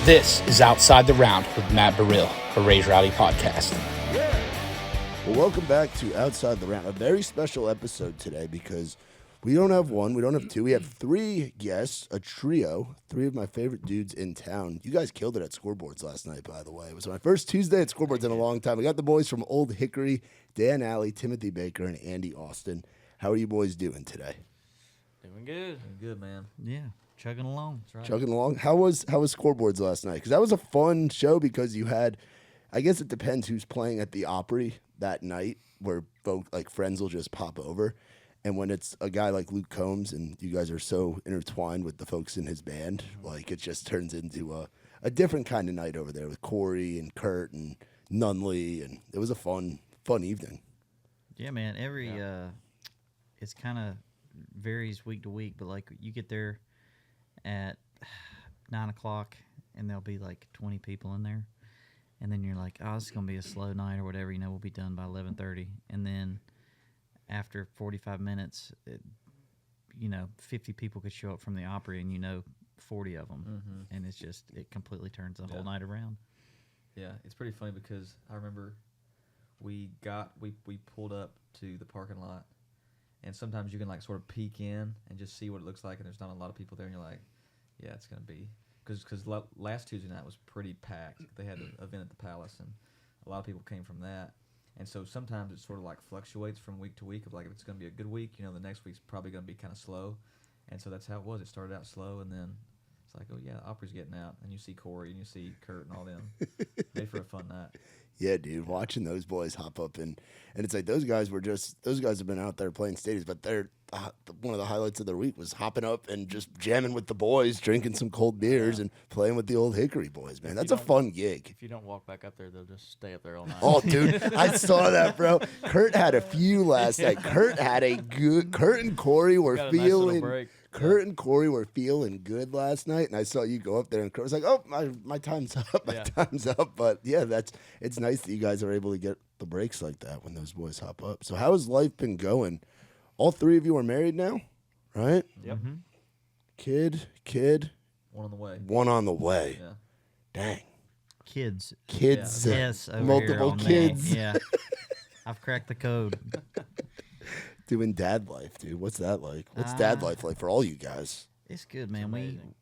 This is Outside the Round with Matt Burrill, a Raise Rowdy podcast. Well, welcome back to Outside the Round. A very special episode today because we don't have one, we don't have two. We have three guests, a trio, three of my favorite dudes in town. You guys killed it at Scoreboards last night, by the way. It was my first Tuesday at Scoreboards in a long time. We got the boys from Old Hickory, Dan Alley, Timothy Baker, and Andy Austin. How are you boys doing today? Doing good. Doing good, man. Yeah, chugging along. That's right. Chugging along. How was Scoreboards last night? Because that was a fun show because you had, I guess it depends who's playing at the Opry that night, where folk like friends will just pop over, and when it's a guy like Luke Combs and you guys are so intertwined with the folks in his band, like it just turns into a different kind of night over there with Corey and Kurt and Nunley, and it was a fun evening. Yeah, man. It's kind of varies week to week, but like you get there at 9 o'clock and there'll be like 20 people in there, and then you're like, oh, this is gonna be a slow night or whatever. You know, we'll be done by 11:30, and then after 45 minutes, 50 people could show up from the Opry, and 40 of them, and it completely turns the whole night around. Yeah, it's pretty funny because I remember we pulled up to the parking lot, and sometimes you can like sort of peek in and just see what it looks like, and there's not a lot of people there, and you're like, yeah, it's gonna be because last Tuesday night was pretty packed. They had an event at the Palace, and a lot of people came from that. And so sometimes it sort of like fluctuates from week to week of like if it's going to be a good week, the next week's probably going to be kind of slow. And so that's how it was. It started out slow, and then it's like, oh, yeah, Opry's getting out. And you see Corey and you see Kurt and all them. Made for a fun night. Yeah, dude, watching those boys hop up and it's like those guys have been out there playing stadiums, but they're one of the highlights of their week was hopping up and just jamming with the boys, drinking some cold beers and playing with the Old Hickory boys, man. That's a fun gig. If you don't walk back up there, they'll just stay up there all night. Oh, dude, I saw that, bro. Kurt had a few last night. Kurt and Corey were feeling. Kurt and Corey were feeling good last night, and I saw you go up there, and Kurt was like, "Oh, my time's up, time's up." But yeah, it's nice that you guys are able to get the breaks like that when those boys hop up. So how has life been going? All three of you are married now, right? Yep. Mm-hmm. Kid. One on the way. One on the way. Yeah. Dang. Kids. Yes. Over Multiple here on kids. that. Yeah. I've cracked the code. Doing dad life, dude. What's that like? What's dad life like for all you guys? It's good, man.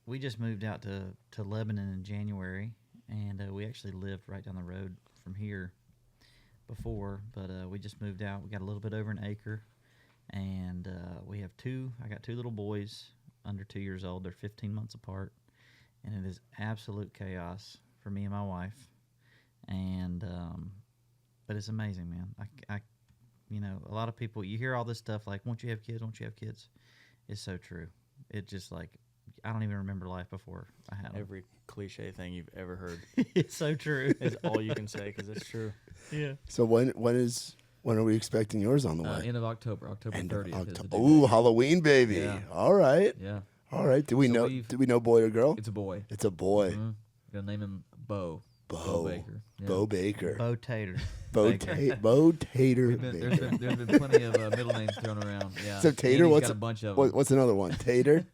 We just moved out to Lebanon in January, and we actually lived right down the road from here before, but we just moved out. We got a little bit over an acre, and I got two little boys under 2 years old. They're 15 months apart, and it is absolute chaos for me and my wife. And but it's amazing, man. A lot of people, you hear all this stuff like, won't you have kids? It's so true. It just like, I don't even remember life before I had them. Every cliche thing you've ever heard. It's so true. Is all you can say because it's true. Yeah. So when are we expecting yours on the way? End of October, October 30th. Oh, Halloween, baby. Yeah. All right. Yeah. All right. Do we know boy or girl? It's a boy. It's a boy. Mm-hmm. Gonna name him Bo. Bo Baker. Yeah. Bo Baker. Bo Tater. Bo Tater. There's been plenty of middle names thrown around. Yeah. So Tater, Andy's got a bunch of them. what's another one? Tater?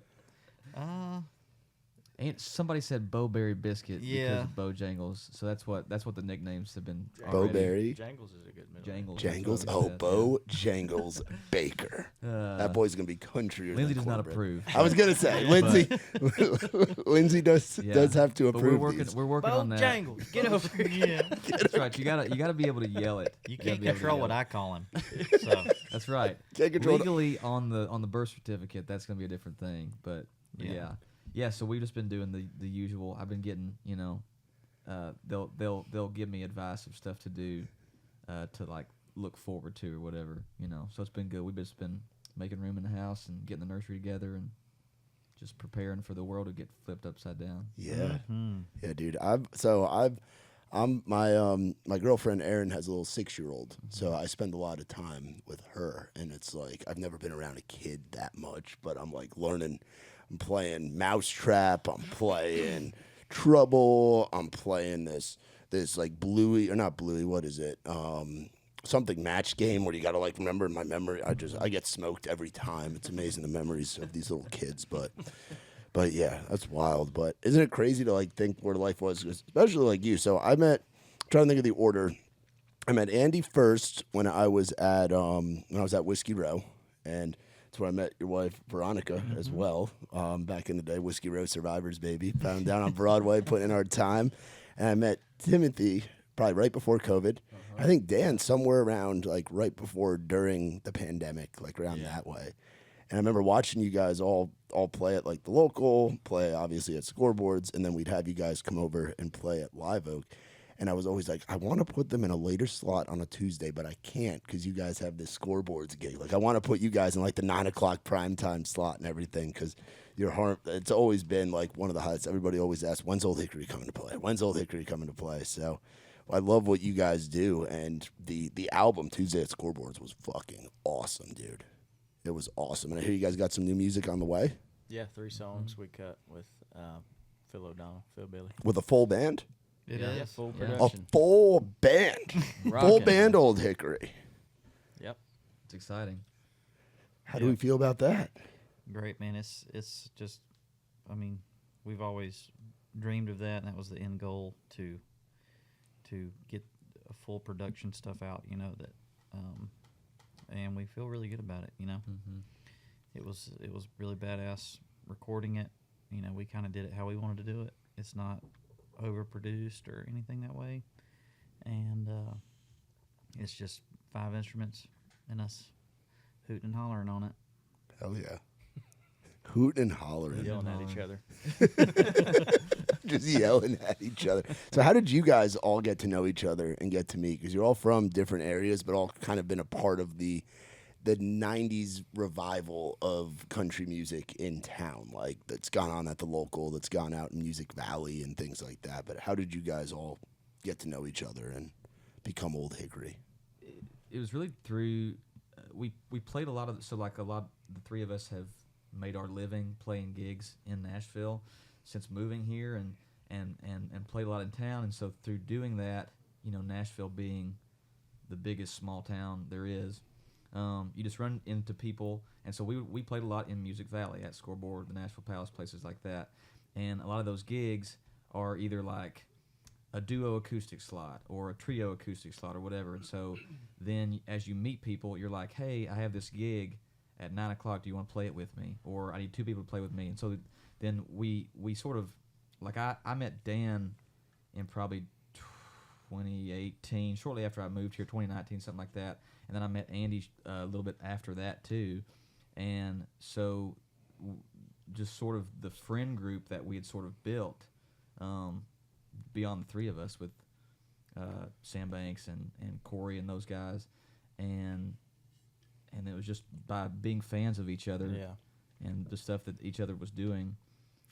Somebody said Bowberry Biscuit Yeah. because of Bojangles. So that's what the nicknames have been. Bowberry. Jangles is a good middle. Jangles. Jangles. That's what Oh, we Bo Jangles Baker. That boy's gonna be country. Lindsay does not approve. I was gonna say Lindsay does have to But approve. we're working on that. Jangles, get over here. Yeah. That's right. You gotta be able to yell it. You gotta can't be able to control yell what it. I call him. So That's right. Can't control it. Legally on the birth certificate, that's gonna be a different thing. But yeah. So we've just been doing the usual. I've been getting they'll give me advice of stuff to do to like look forward to or whatever. So it's been good. We've just been making room in the house and getting the nursery together and just preparing for the world to get flipped upside down. Yeah. Yeah, dude. My girlfriend Erin has a little 6-year-old, so I spend a lot of time with her, and it's like I've never been around a kid that much, but I'm like learning. I'm playing Mousetrap. I'm playing Trouble. I'm playing this like Bluey or not Bluey. What is it? Something match game where you got to like remember in my memory. I get smoked every time. It's amazing the memories of these little kids, but But yeah, that's wild. But isn't it crazy to like think where life was, especially like you? So I met, trying to think of the order. I met Andy first when I was at Whiskey Row, and that's where I met your wife Veronica as well. Back in the day, Whiskey Row survivors, baby. Found down on Broadway, putting in our time, and I met Timothy probably right before COVID. I think Dan somewhere around like right before during the pandemic, like around that way. And I remember watching you guys all play at like the local, play obviously at Scoreboards, and then we'd have you guys come over and play at Live Oak. And I was always like, I want to put them in a later slot on a Tuesday, but I can't because you guys have this Scoreboards gig. Like I want to put you guys in like the 9 o'clock primetime slot and everything because it's always been like one of the highlights. Everybody always asks, when's Old Hickory coming to play? When's Old Hickory coming to play? So I love what you guys do. And the album Tuesday at Scoreboards was fucking awesome, dude. It was awesome. And I hear you guys got some new music on the way. Yeah, 3 songs we cut with Phil O'Donnell, Phil Billy. With a full band? Yeah, full Yeah. A production. full band. Full Rockin'. band Old Hickory. Yep. It's exciting. How do we feel about that? Great, man. It's just, I mean, we've always dreamed of that, and that was the end goal to get a full production stuff out. You know that, and we feel really good about it. You know, it was really badass recording it. You know, we kind of did it how we wanted to do it. It's not overproduced or anything that way, and it's just 5 instruments and us hooting and hollering on it. Hell yeah. Hooting and hollering. Yelling at each other. Just yelling at each other. So how did you guys all get to know each other and get to meet? Because you're all from different areas, but all kind of been a part of the 90s revival of country music in town, like that's gone on at the local, that's gone out in Music Valley and things like that. But how did you guys all get to know each other and become Old Hickory? It was really through we played a lot of the 3 of us have made our living playing gigs in Nashville since moving here and played a lot in town. And so through doing that, you know, Nashville being the biggest small town there is, you just run into people. And so we played a lot in Music Valley at Scoreboard, the Nashville Palace, places like that. And a lot of those gigs are either like a duo acoustic slot or a trio acoustic slot or whatever. And so then as you meet people, you're like, hey, I have this gig at 9 o'clock. Do you want to play it with me? Or I need 2 people to play with me. And so then we sort of, like I met Dan in probably 2018, shortly after I moved here, 2019, something like that. And then I met Andy a little bit after that too. And so just sort of the friend group that we had sort of built beyond the 3 of us with Sam Banks and Corey and those guys. And it was just by being fans of each other and the stuff that each other was doing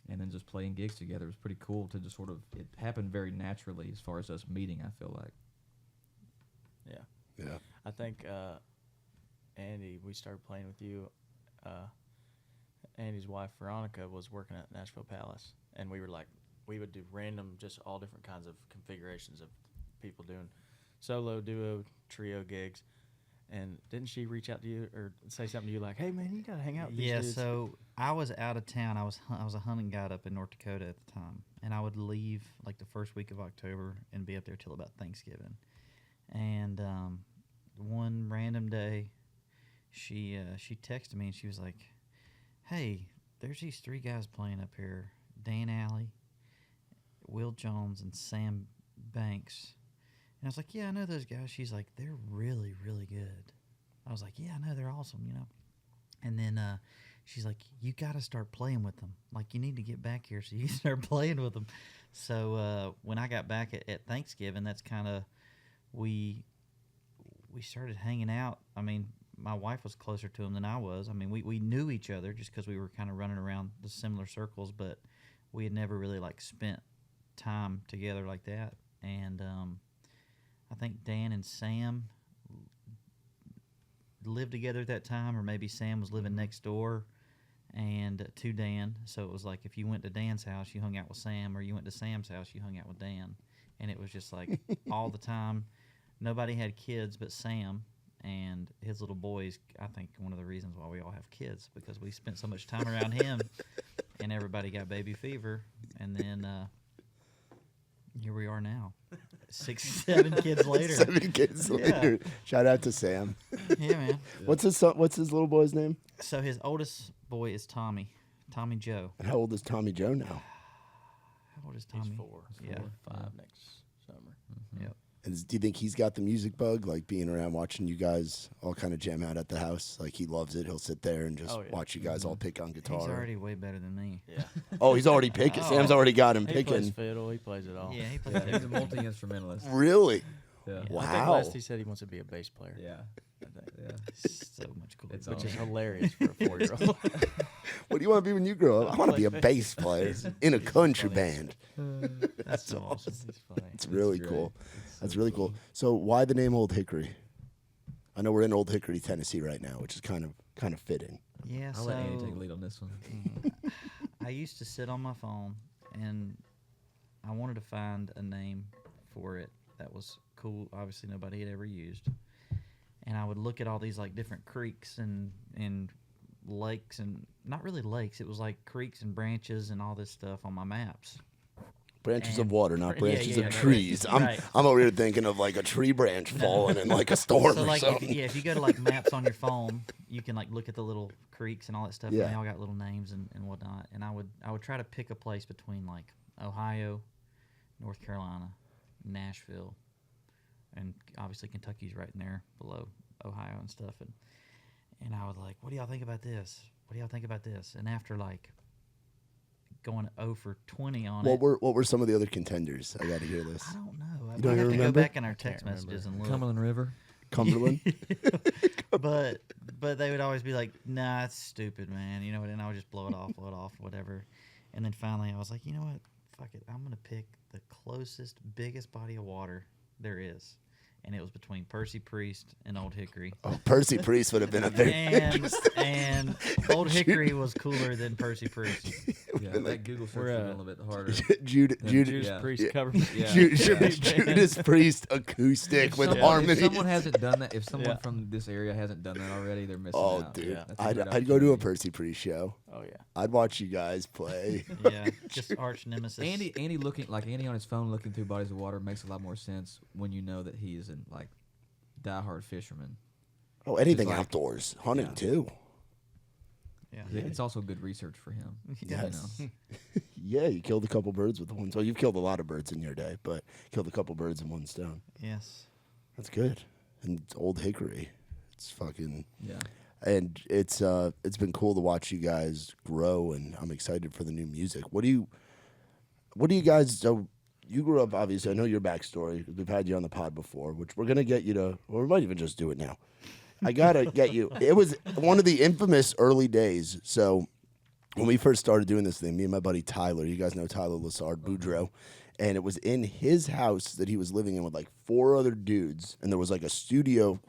and then just playing gigs together. It was pretty cool to just sort of, it happened very naturally as far as us meeting, I feel like. Yeah. I think, Andy, we started playing with you. Andy's wife, Veronica, was working at Nashville Palace, and we would do random, just all different kinds of configurations of people doing solo, duo, trio gigs. And didn't she reach out to you or say something to you like, hey, man, you got to hang out with these dudes? So I was out of town. I was a hunting guide up in North Dakota at the time, and I would leave like the first week of October and be up there till about Thanksgiving. And one random day, she texted me and she was like, hey, there's these 3 guys playing up here, Dan Alley, Will Jones, and Sam Banks. And I was like, yeah, I know those guys. She's like, they're really, really good. I was like, yeah, I know, they're awesome, you know. And then she's like, you got to start playing with them. Like, you need to get back here so you start playing with them. So when I got back at Thanksgiving, that's kind of, we started hanging out. I mean, my wife was closer to him than I was. I mean, we knew each other just because we were kind of running around the similar circles, but we had never really, like, spent time together like that. And I think Dan and Sam lived together at that time, or maybe Sam was living next door and to Dan. So it was like if you went to Dan's house, you hung out with Sam, or you went to Sam's house, you hung out with Dan. And it was just like all the time. Nobody had kids but Sam, and his little boys. I think one of the reasons why we all have kids because we spent so much time around him, and everybody got baby fever, and then here we are now, 7 kids later. 7 kids later. Shout out to Sam. Yeah, man. What's his little boy's name? So his oldest boy is Tommy Joe. And how old is Tommy Joe now? How old is Tommy? He's 4. Yeah. 5 next summer. Yep. And do you think he's got the music bug, like being around watching you guys all kind of jam out at the house? Like he loves it. He'll sit there and just watch you guys all pick on guitar. He's already way better than me. Yeah. Oh, he's already picking. Sam's already got him He picking. plays fiddle. He plays it all. Yeah, he plays Yeah, he's a everything. multi-instrumentalist. Really? Yeah. I think Wow. last he said he wants to be a bass player. Yeah. I think. Yeah. So much cooler. It's Which is awesome. hilarious for a 4-year-old. What do you want to be when you grow up? I want to be a bass player in a country funny. band. That's so awesome. He's funny. It's really great. cool. It's That's so really cool. cool. So why the name Old Hickory? I know we're in Old Hickory, Tennessee right now, which is kind of fitting. Yeah, I'll so let Andy take the lead on this one. I used to sit on my phone and I wanted to find a name for it that was cool. Obviously, nobody had ever used. And I would look at all these like different creeks and lakes, and not really lakes. It was like creeks and branches and all this stuff on my maps. Branches of And- water, not yeah, branches yeah, of yeah, trees. right. I'm over here thinking of like a tree branch falling in like a storm So or like something. if you go to like maps on your phone, you can like look at the little creeks and all that stuff. Yeah. And they all got little names and whatnot. And I would try to pick a place between like Ohio, North Carolina, Nashville, and obviously Kentucky's right in there below Ohio and stuff. And I was like, what do y'all think about this? What do y'all think about this? And after like going 0 for 20 on it, What were some of the other contenders? I got to hear this. I don't know. I don't might have even to go remember? back in our text messages and look. Cumberland River. Cumberland. but they would always be like, nah, it's stupid, man. You know what? And I would just blow it off, whatever. And then finally I was like, you know what? Fuck it. I'm going to pick the closest, biggest body of water there is. And it was between Percy Priest and Old Hickory. Oh, Percy Priest would have been a very And Old Hickory was cooler than Percy Priest. Yeah, that Google search would have been a little bit harder. Judas Yeah. Priest yeah. cover. Yeah. Judas Priest acoustic with harmony. If someone hasn't done that, if someone Yeah. from this area hasn't done that already, they're missing Oh, out. dude, Yeah. That's a good I'd go to a opportunity. Percy Priest show. Oh yeah. I'd watch you guys play. Yeah, just arch nemesis. Andy on his phone looking through bodies of water makes a lot more sense when you know that he is in like diehard fisherman. Oh, anything like- outdoors, hunting yeah. too. Yeah. It's also good research for him. Yes. You know? Yeah, you killed a couple birds with one. So you've killed a lot of birds in your day, but killed a couple birds in one stone. Yes. That's good. And it's Old Hickory. It's fucking. Yeah. And it's been cool to watch you guys grow, and I'm excited for the new music. What do you guys? So you grew up, obviously. I know your backstory. We've had you on the pod before, which we're gonna get you to, or we might even just do it now. I gotta get you. It was one of the infamous early days. So when we first started doing this thing, me and my buddy Tyler, you guys know Tyler Lassard Boudreaux, and it was in his house that he was living in with like 4 other dudes, and there was like a studio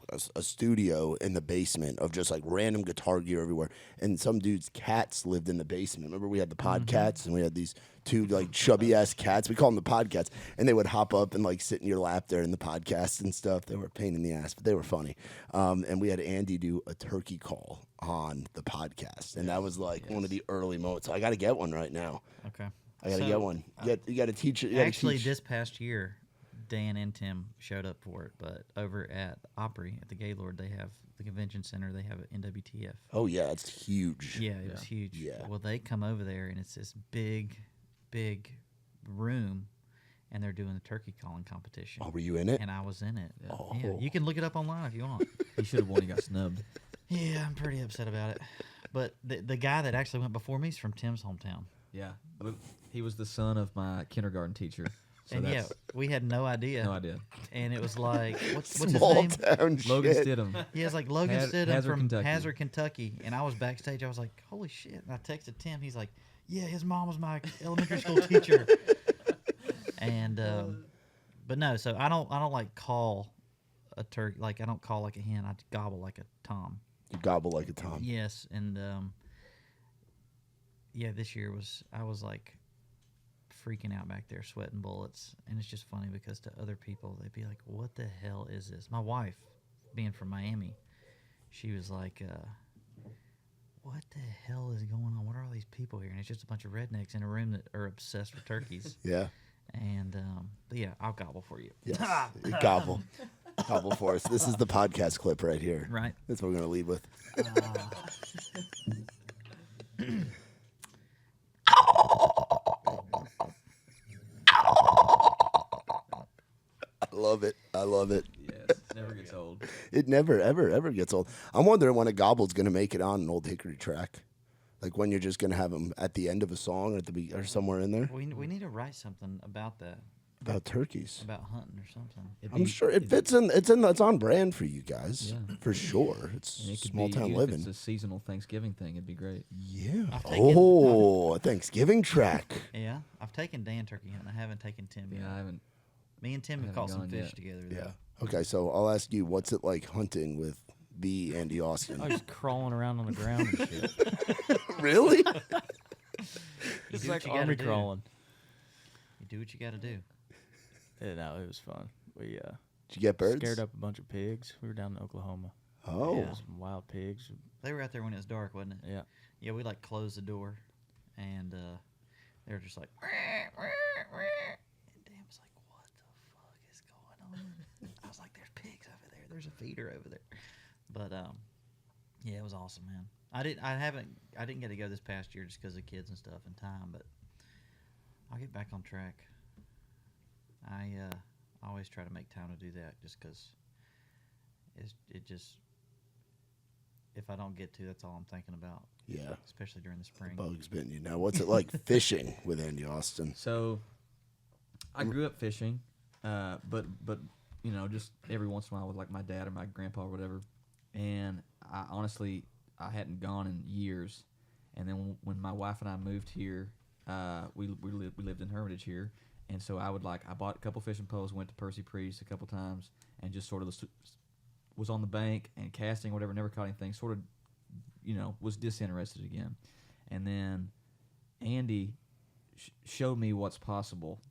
in the basement of just like random guitar gear everywhere, and some dude's cats lived in the basement. Remember we had the podcats, and we had these 2 like chubby ass cats. We call them the podcats, and they would hop up and like sit in your lap there in the podcast and stuff. They were a pain in the ass, but they were funny. And we had Andy do a turkey call on the podcast, and that was like one of the early moments. So I got to get one right now. Okay. I gotta So, get one. You gotta teach it. You gotta Actually, teach. this past year, Dan and Tim showed up for it. But over at Opry, at the Gaylord, they have the convention center. They have an NWTF. Oh yeah, it's huge. Yeah, it was huge. Yeah. Well, they come over there, and it's this big room, and they're doing the turkey calling competition. Oh, were you in it? And I was in it. Yeah. Yeah, you can look it up online if you want. He should have won. He got snubbed. Yeah, I'm pretty upset about it. But the guy that actually went before me is from Tim's hometown. Yeah, but he was the son of my kindergarten teacher. So And yeah, that's we had no idea. no idea. And it was like, what's his Small name? town Logan shit. Stidham. Yeah, it's like Logan Stidham Hazard, from Kentucky. Hazard, Kentucky. And I was backstage. I was like, holy shit. And I texted Tim. He's like, yeah, his mom was my elementary school teacher. And, but no, so I don't like call a turkey. Like, I don't call like a hen. I gobble like a tom. You gobble like a tom. Yes. And, yeah, this year I was like freaking out back there, sweating bullets. And it's just funny because to other people, they'd be like, what the hell is this? My wife being from Miami, she was like, what the hell is going on? What are all these people here? And it's just a bunch of rednecks in a room that are obsessed with turkeys. Yeah. And, but yeah, I'll gobble for you. Yes. Gobble. Gobble for us. This is the podcast clip right here. Right. That's what we're going to lead with. I love it. I love it. Yes, never gets old. It never, ever, ever gets old. I'm wondering when a gobble's going to make it on an Old Hickory track. Like when you're just going to have them at the end of a song or or somewhere in there. We need to write something about that, About turkeys. about hunting or something. I'm sure it fits in. It's on brand for you guys, Yeah. for sure. It's And it could small be, town if living. It's a seasonal Thanksgiving thing. It'd be great. Yeah. I've taken- Oh, a Thanksgiving track. Yeah, I've taken Dan turkey hunting. I haven't taken Tim yet. Yeah, I haven't. Me and Tim have haven't caught some gone fish yet. together. though. Yeah. Okay, so I'll ask you, what's it like hunting with the Andy Austin? I was crawling around on the ground and shit. Really? It's do like what you gotta army do. crawling. You do what you got to do. Yeah, no, it was fun. We Did you get birds? scared up a bunch of pigs. We were down in Oklahoma. Oh. Yeah. Some wild pigs. They were out there when it was dark, wasn't it? Yeah. Yeah, we like closed the door, and they were just like, and Dan was like, "What the fuck is going on?" I was like, "There's pigs over there. There's a feeder over there." But yeah, it was awesome, man. I didn't get to go this past year just because of kids and stuff and time, but I'll get back on track. I always try to make time to do that just because it just, if I don't get to, that's all I'm thinking about, Yeah. especially during the spring. Bugs bitten you. Now, what's it like fishing with Andy Austin? So, I grew up fishing, but you know, just every once in a while with like my dad or my grandpa or whatever. And I honestly hadn't gone in years. And then when my wife and I moved here, we lived in Hermitage here, and so I bought a couple fishing poles, went to Percy Priest a couple times, and just sort of was on the bank and casting whatever, never caught anything. Sort of, you know, was disinterested again. And then Andy showed me what's possible,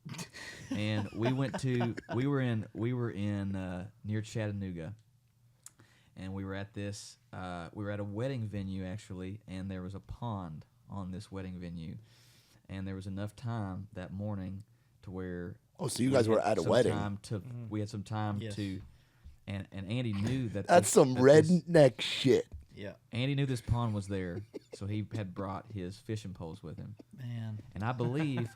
and we were in near Chattanooga, and we were at a wedding venue actually, and there was a pond on this wedding venue, and there was enough time that morning to where So you guys were at a wedding. We had some time Yes. to, and Andy knew that That's some redneck shit. Yeah, Andy knew this pond was there, so he had brought his fishing poles with him. man. And I believe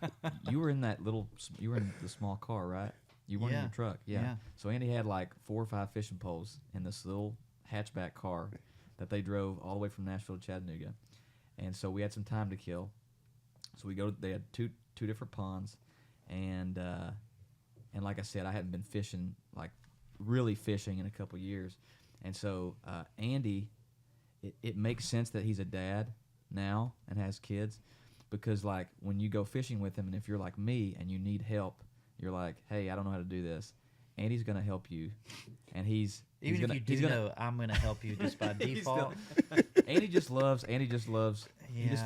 you were in the small car, right? You weren't in Yeah. your truck. Yeah. Yeah. So Andy had like 4 or 5 fishing poles in this little hatchback car that they drove all the way from Nashville to Chattanooga. And so we had some time to kill. So they had two different ponds, and like I said, I hadn't been fishing, like really fishing, in a couple years. And so Andy, it makes sense that he's a dad now and has kids, because like when you go fishing with him, and if you're like me and you need help, you're like, hey, I don't know how to do this. Andy's gonna help you, and he's Even gonna, if you do know, I'm going to help you just by default. Andy just loves he just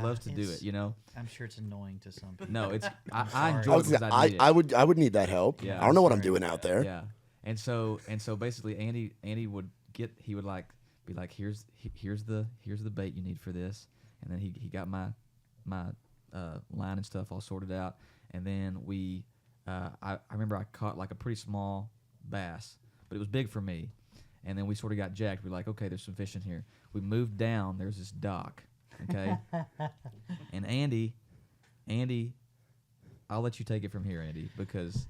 loves to do it's- it, you know. I'm sure it's annoying to some people. No, it's I sorry. enjoy it because I need it. I would need that help. Yeah. I don't know what I'm Sorry. doing out there. Yeah, and so basically, Andy would be like, here's the bait you need for this, and then he got my line and stuff all sorted out, and then I remember I caught like a pretty small bass, but it was big for me, and then we sort of got jacked. We're like, okay, there's some fish in here. We moved down. There's this dock, okay, and Andy, I'll let you take it from here, Andy, because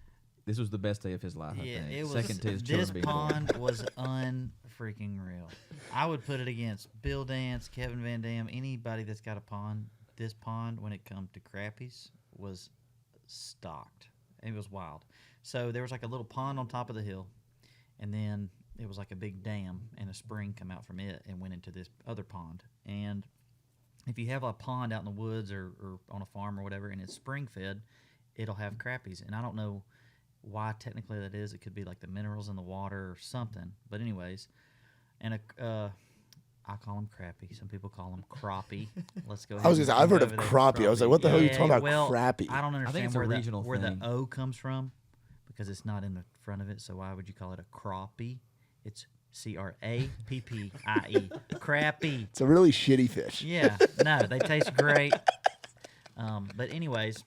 this was the best day of his life. Yeah, I think. it was. Second to his This children being born. pond was unfreaking real. I would put it against Bill Dance, Kevin Van Dam, anybody that's got a pond. This pond, when it comes to crappies, was stocked. It was wild. So there was like a little pond on top of the hill, and then it was like a big dam, and a spring come out from it and went into this other pond. And if you have a pond out in the woods or on a farm or whatever, and it's spring fed, it'll have crappies. And I don't know why technically that is. It could be like the minerals in the water or something. But anyways, and I call them crappie. Some people call them crappie. Let's go ahead. I was gonna say, and I've heard move of over there. crappie. I was like, what the hell are you talking about? Well, Crappie. I don't understand it's a where regional where the thing. O comes from, because it's not in the front of it. So why would you call it a crappie? It's Crappie. Crappie. It's a really shitty fish. Yeah, no, they taste great. But anyways,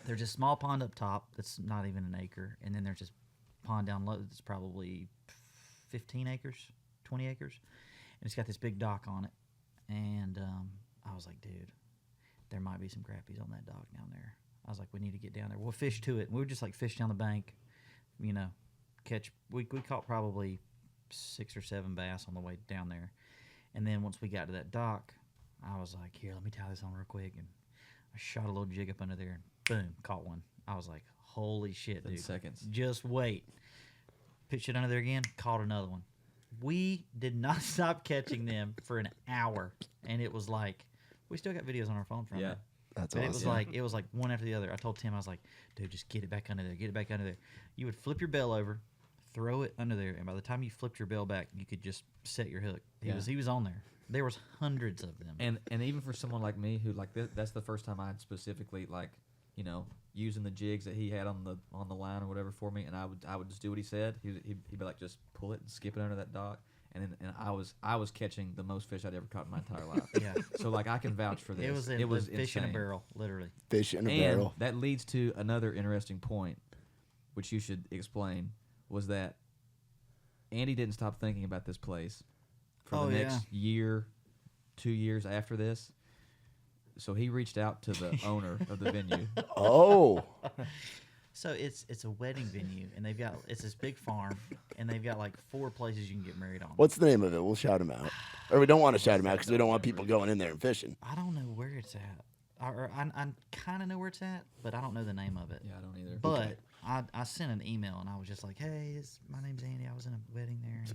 there's a small pond up top that's not even an acre, and then there's this pond down low that's probably 15 acres, 20 acres, and it's got this big dock on it. And I was like, dude, there might be some crappies on that dock down there. I was like, we need to get down there. We'll fish to it. And we would just like fish down the bank, catch. We caught probably 6 or 7 bass on the way down there. And then once we got to that dock, I was like, here, let me tie this on real quick. And I shot a little jig up under there and boom, caught one. I was like, holy shit, dude. Seconds. Just wait. Pitched it under there again, caught another one. We did not stop catching them for an hour. And it was like, we still got videos on our phone from it. That's But awesome. it was like one after the other. I told Tim, I was like, dude, just get it back under there. Get it back under there. You would flip your bell over, throw it under there, and by the time you flipped your bell back, you could just set your hook. He was on there. There was hundreds of them. And even for someone like me who like that's the first time I'd specifically like using the jigs that he had on the line or whatever for me, and I would just do what he said. He'd be like, just pull it and skip it under that dock. And I was catching the most fish I'd ever caught in my entire life. Yeah. So like I can vouch for this. It was fish in a insane. barrel, literally. Fish in a And barrel. that leads to another interesting point, which you should explain, was that Andy didn't stop thinking about this place for the next year, 2 years after this. So he reached out to the owner of the venue. Oh. So it's a wedding venue, and it's this big farm, and they've got like 4 places you can get married on. What's the name of it? We'll shout him out. Or we don't want to shout him out because we don't want people going in there and fishing. I don't know where it's at. I kind of know where it's at, but I don't know the name of it. Yeah, I don't either. But I sent an email, and I was just like, hey, my name's Andy. I was in a wedding there. And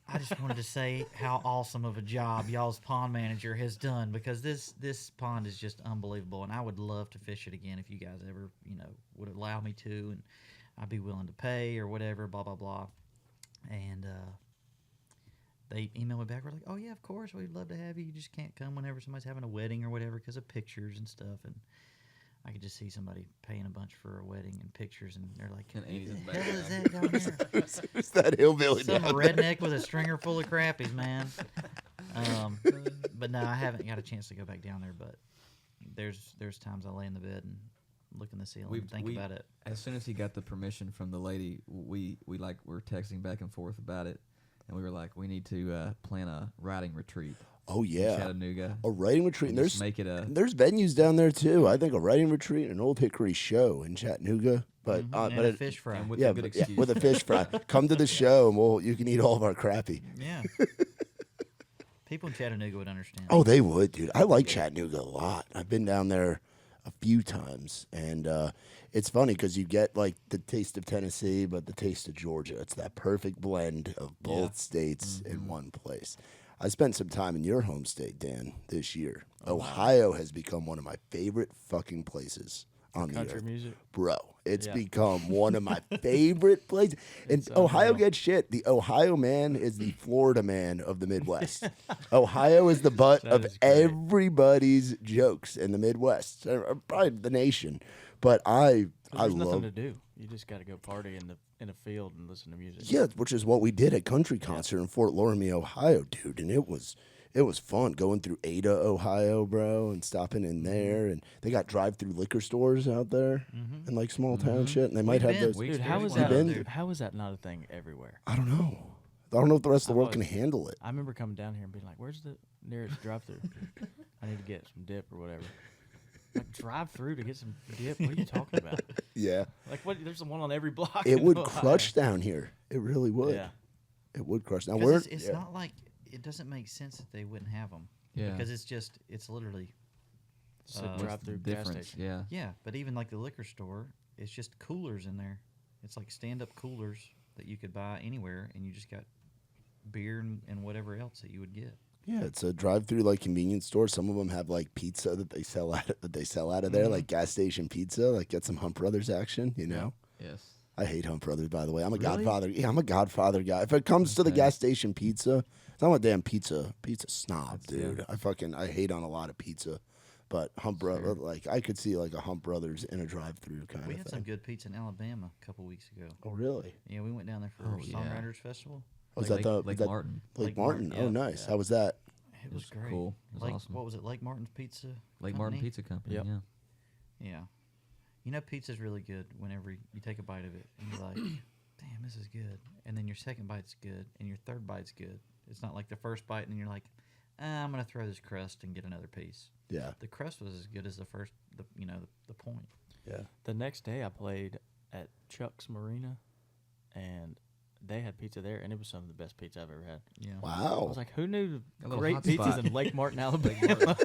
I just wanted to say how awesome of a job y'all's pond manager has done, because this pond is just unbelievable, and I would love to fish it again if you guys ever, would allow me to, and I'd be willing to pay or whatever, blah, blah, blah. And they emailed me back. We're like, oh, yeah, of course, we'd love to have you. You just can't come whenever somebody's having a wedding or whatever because of pictures and stuff. And I could just see somebody paying a bunch for a wedding and pictures, and they're like, And Andy's in "What the the hell background." is that down there?" Who's that hillbilly Some down there? redneck with a stringer full of crappies, man. But no, I haven't got a chance to go back down there. But there's times I lay in the bed and look in the ceiling and think about it. As soon as he got the permission from the lady, we were texting back and forth about it, and we were like, we need to plan a riding retreat. Oh, In yeah. Chattanooga. A writing retreat. And And just make it a there's venues down there, too. I think a writing retreat and an Old Hickory show in Chattanooga. But, And a fish fry. and with yeah, a good excuse. with a fish fry. Come to the show, and you can eat all of our crappie. Yeah. People in Chattanooga would understand. Oh, they would, dude. I like Chattanooga a lot. I've been down there a few times, and it's funny because you get like the taste of Tennessee, but the taste of Georgia. It's that perfect blend of both states in one place. I spent some time in your home state, Dan, this year. Ohio has become one of my favorite fucking places on the Country earth. music. Bro, it's Yeah. become one of my favorite places. And It's Ohio unreal. gets shit. The Ohio man is the Florida man of the Midwest. Ohio is the butt That of is great. everybody's jokes in the Midwest, or probably the nation. But I There's love, nothing to do. You just got to go party in a field and listen to music. yeah, which is what we did at country concert in Fort Loramie, Ohio, dude, and it was fun going through Ada, Ohio, bro, and stopping in there, and they got drive-through liquor stores out there in like small town shit, and they might We've have been. those. We Dude, how is experienced that? one. Dude, how is that not a thing everywhere? I don't know. I don't know if the rest of the I've world can always- handle it. I remember coming down here and being like, "Where's the nearest drive-through? I need to get some dip or whatever." Like drive-through to get some dip? What are you talking about? Yeah, Like what? There's one on every block. it in would Ohio. crush down here. It really would. Yeah. It would crush. Now 'Cause we're it's not like it doesn't make sense that they wouldn't have them. Yeah. Because it's literally Just a what's drive-through gas difference. station. Yeah. yeah. But even like the liquor store, it's just coolers in there. It's like stand-up coolers that you could buy anywhere, and you just got beer and whatever else that you would get. Yeah, it's a drive-through like convenience store. Some of them have like pizza that they sell out of there, like gas station pizza. Like get some Hump Brothers action, you know. Yes. I hate Hump Brothers, by the way. I'm a Really? Godfather. Yeah, I'm a Godfather guy. If it comes to the gas station pizza, I'm a damn pizza snob, dude. I hate on a lot of pizza, but Hump Brothers, like I could see like a Hump Brothers in a drive-through kind We of had thing. some good pizza in Alabama a couple weeks ago. Oh, really? Yeah, we went down there for Oh, yeah. Songwriters Festival. Was Lake, that the Lake was that Martin? Lake Lake Martin? Martin, Oh, yeah. nice. How was that? It was great. Cool. It was Lake, awesome. What was it? Lake Martin's Pizza. Lake Martin Company? Pizza Company. Yep. Yeah. Yeah. You know, pizza's really good whenever you take a bite of it and you're like, damn, this is good. And then your second bite's good and your third bite's good. It's not like the first bite and then you're like, I'm going to throw this crust and get another piece. Yeah. The crust was as good as the first, the point. Yeah. The next day, I played at Chuck's Marina, and they had pizza there, and it was some of the best pizza I've ever had. Yeah. I Wow. was like, who knew A little great hot pizzas spot. in Lake Martin, Alabama?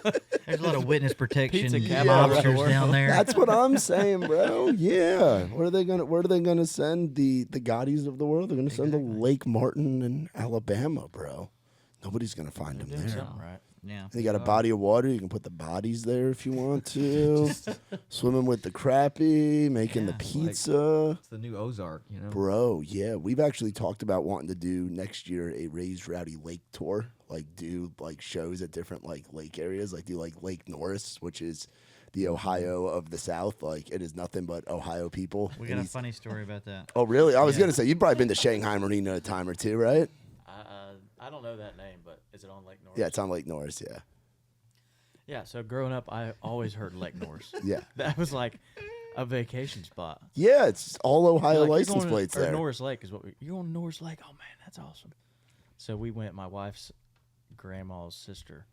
There's a lot of witness protection Pizza capital of the mobsters world. down there. That's what I'm saying, bro. Yeah. Where are they gonna send the Gottis of the world? They're gonna send to Exactly. Lake Martin in Alabama, bro. Nobody's gonna find They're them doing there. something right. Yeah. They got a body of water. You can put the bodies there if you want to. Swimming with the crappie, making the Yeah. pizza. It's the new Ozark, you know. Bro, yeah. We've actually talked about wanting to do next year a Raised Rowdy Lake tour. Like do like shows at different like lake areas. Like do like Lake Norris, which is the Ohio of the South. Like it is nothing but Ohio people. We And got a he's- funny story about that. Oh, really? I was Yeah. gonna say you've probably been to Shanghai Marina a time or two, right? I don't know that name, but is it on Lake Norris? Yeah, it's on Lake Norris. Yeah, Yeah, so growing up, I always heard Lake Norris. yeah, That was like a vacation spot. yeah. It's all Ohio You're like, "You're license going to- plates or there. Norris Lake is what you're going to Norris Lake. Oh man, that's awesome. So we went. My wife's grandma's sister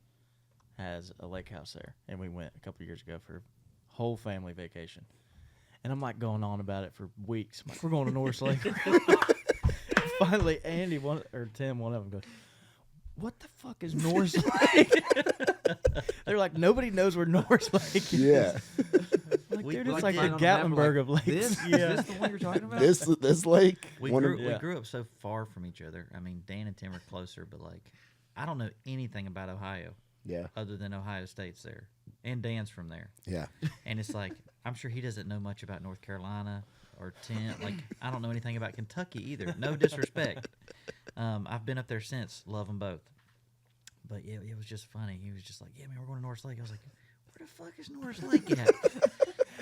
has a lake house there, and we went a couple years ago for a whole family vacation. And I'm like going on about it for weeks. I'm like, we're going to Norris Lake. Finally, Andy or Tim, one of them goes, "What the fuck is Norris Lake?" They're like, nobody knows where Norris Lake is. Yeah, Like, We- dude, we it's like the find on map, we're Gatlinburg like, of lakes. This? Is this the one you're talking about? this lake. We one of- grew, Yeah. we grew up so far from each other. I mean, Dan and Tim are closer, but like, I don't know anything about Ohio yeah, other than Ohio State's there, and Dan's from there. yeah. And it's like, I'm sure he doesn't know much about North Carolina or Like, I don't know anything about Kentucky either. No disrespect. I've been up there since. Love them both. But yeah, it was just funny. He was just like, yeah, man, we're going to Norris Lake. I was like, where the fuck is Norris Lake at?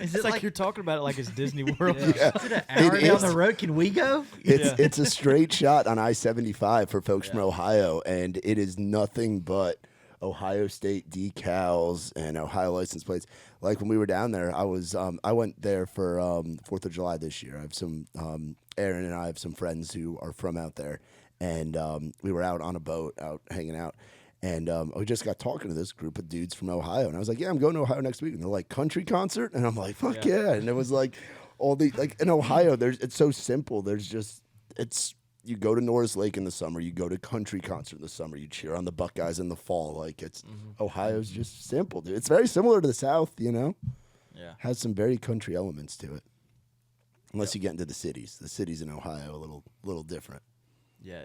Is It's like, you're talking about it like it's Disney World. Yeah. is it an hour It down is. the road? Can we go? It's a straight shot on I-75 for folks from Ohio, and it is nothing but Ohio State decals and Ohio license plates. Like when we were down there, I went there for 4th of July this year. I have some Aaron and I have some friends who are from out there, and we were out on a boat, out hanging out. And we just got talking to this group of dudes from Ohio, and I was like, "Yeah, I'm going to Ohio next week." And they're like, "Country concert?" And I'm like, "Fuck yeah!" And it was like all the like in Ohio. It's so simple. You go to Norris Lake in the summer, you go to country concert in the summer, you cheer on the Buckeyes in the fall. Like it's Ohio's just simple, dude. It's very similar to the South, you know. Yeah. Has some very country elements to it. Unless you get into the cities. The cities in Ohio a little different. Yeah.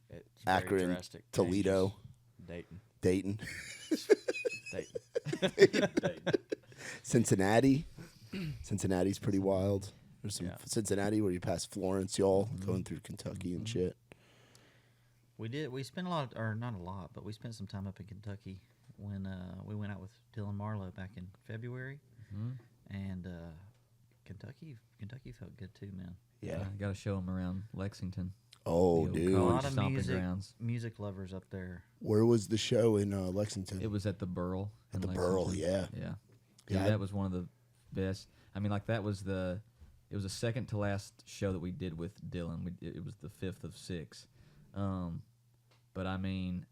It's very Akron, drastic Toledo, changes. Dayton, Dayton. Cincinnati. Cincinnati's pretty wild. There's some Yeah. Cincinnati where you pass Florence, y'all, going through Kentucky and shit. We did. We spent a lot, or not a lot, but we spent some time up in Kentucky when we went out with Dylan Marlowe back in February, and Kentucky felt good too, man. Yeah. Got to show them around Lexington. Oh, The old dude. A college lot of stomping grounds. music lovers up there. Where was the show in Lexington? It was at the Burrill. At in the Burrill, Lexington. yeah. Yeah. Yeah, Yeah, that was one of the best. I mean, like it was the second to last show that we did with Dylan. It was the 5th of 6. But I mean,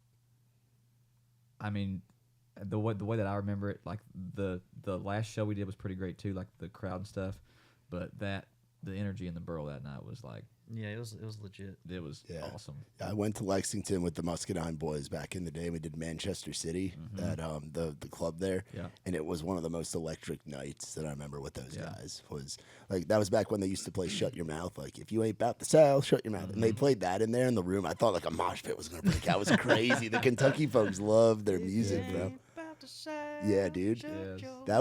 the way that I remember it, like the last show we did was pretty great too, like the crowd and stuff. But the energy in the Burrill that night was like, Yeah, it was legit. it was Yeah. awesome. I went to Lexington with the Muscadine boys back in the day. We did Manchester City, that the club there, Yeah. and it was one of the most electric nights that I remember with those Yeah. guys. Was like that was back when they used to play "Shut Your Mouth." Like if you ain't about the South, shut your mouth. And they played that in there in the room. I thought like a mosh pit was gonna break out. It was crazy. The Kentucky folks loved their music, bro. Yeah, dude. Yes. That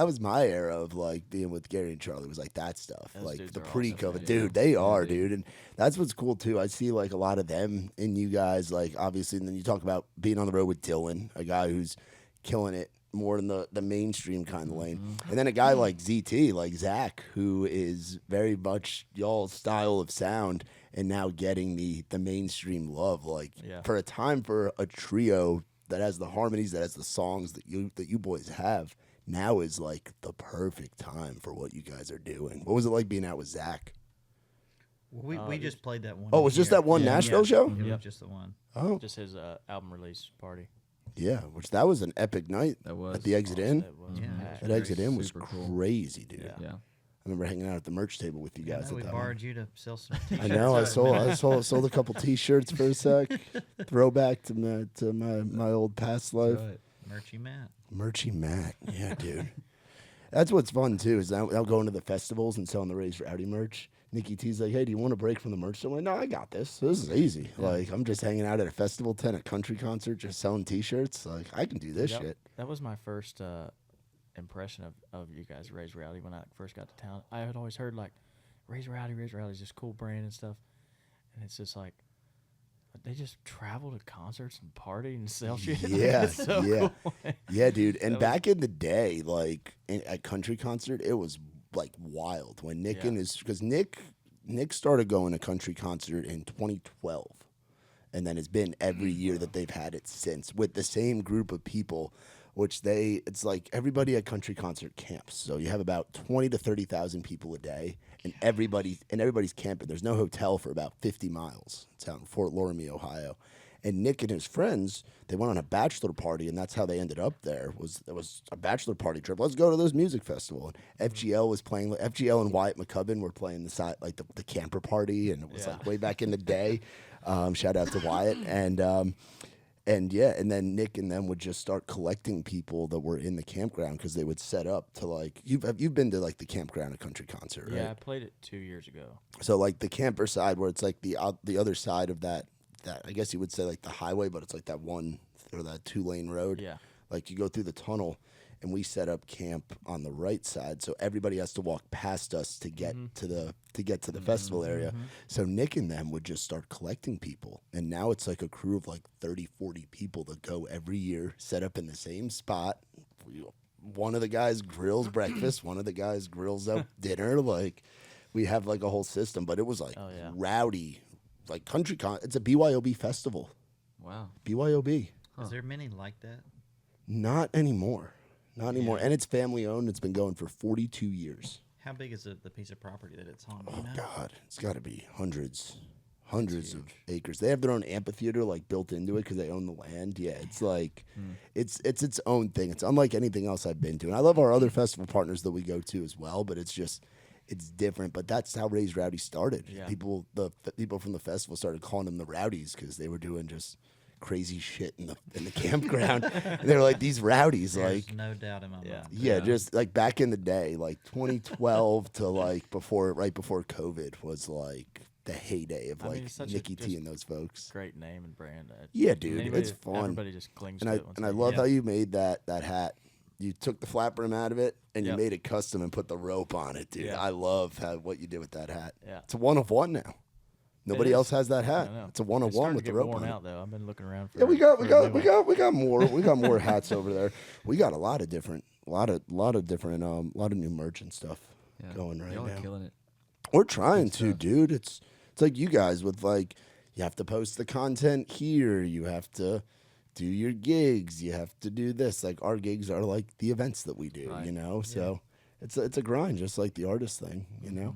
was my era of like being with Gary and Charlie. Was like that stuff, Those like dudes the are awesome, pre-COVID. man. Dude, they are, dude. dude, and that's what's cool too. I see like a lot of them in you guys, like obviously. And then you talk about being on the road with Dylan, a guy who's killing it more in the mainstream kind of lane. And then a guy like ZT, like Zach, who is very much y'all's style of sound and now getting the mainstream love. Like for a time for a trio that has the harmonies, that has the songs that you boys have, now is like the perfect time for what you guys are doing. What was it like being out with Zach? Well, we just played that one. Oh, it was just that one Nashville show? It was just the one. Oh, Just his album release party. yeah, which that was an epic night. That was at the Exit Inn. That was Yeah. packed. That Exit Inn was Super cool. crazy, dude. Yeah. Yeah. I remember hanging out at the merch table with you guys. we at that borrowed you to sell some t-shirts. I know. I sold a couple T-shirts for a sec. Throwback to my old past life. Right. Merchy Matt. Merchy Matt, yeah, dude. That's what's fun too. Is now going to the festivals and selling the Raised Rowdy merch. Nikki T's like, hey, do you want a break from the merch? I'm like, no, I got this. This is easy. Like, I'm just hanging out at a festival tent, a country concert, just selling T-shirts. Like, I can do this shit. That was my first impression of you guys, Raised Rowdy, when I first got to town. I had always heard, like, Raised Rowdy is just a cool brand and stuff. And it's just like, they just travel to concerts and party and sell shit. Yeah, It's so yeah. cool. Yeah, dude. And back in the day, like at country concert, it was like wild when Nick and his, because Nick started going to country concert in 2012, and then it's been every year that they've had it since with the same group of people, which it's like everybody at country concert camps. So you have about 20 to 30,000 people a day, and everybody's camping. There's no hotel for about 50 miles. It's out in Fort Loramie, Ohio. And Nick and his friends, they went on a bachelor party, and that's how they ended up there. There was a bachelor party trip. Let's go to this music festival. And FGL was playing. FGL and Wyatt McCubbin were playing the side, like the camper party, and it was like way back in the day. Shout out to Wyatt and then Nick and them would just start collecting people that were in the campground because they would set up to like you've been to like the campground at country concert, right? Yeah, I played it 2 years ago. So like the camper side where it's like the other side of that I guess you would say like the highway, but it's like that one or that 2-lane road. Yeah. Like you go through the tunnel, and we set up camp on the right side, so everybody has to walk past us to get to the festival area. So Nick and them would just start collecting people, and now it's like a crew of like 30, 40 people that go every year, set up in the same spot. One of the guys grills breakfast, one of the guys grills out dinner. Like we have like a whole system, but it was like rowdy. Like it's a BYOB festival. Wow. BYOB. Is there many like that? Not anymore. Not anymore. And it's family owned. It's been going for 42 years. How big is the piece of property that it's on? Oh, God. It's got to be hundreds of acres. They have their own amphitheater like built into it because they own the land. Yeah, it's like it's its own thing. It's unlike anything else I've been to. And I love our other festival partners that we go to as well, but it's different. But that's how Raised Rowdy started. Yeah. People from the festival started calling them the Rowdies because they were doing just crazy shit in the campground. And they were like, these rowdies. There's Like, no doubt in my mind. yeah, just like back in the day, like 2012 to like right before COVID was like the heyday of like it's such a Nikki T just and those folks. Great name and brand. Yeah, dude, Anybody- it's fun. Everybody just clings And to I it. once and I they- love how you made that hat. You took the flat brim out of it and you Yep. made it custom and put the rope on it, dude. Yeah. I love what you did with that hat. Yeah. It's a 1 of 1 now. Nobody is. else has that hat. I know. It's a 1 of It's 1 starting with to the get rope worn on it. out though. I've been looking around for. Yeah, we for a new one. got more hats over there. We got a lot of different new merch and stuff going right Y'all now. are killing it. We're trying to, dude. It's like you guys with like you have to post the content here. You have to do your gigs. You have to do this. Like our gigs are like the events that we do, Right. you know. So it's a grind, just like the artist thing, you know.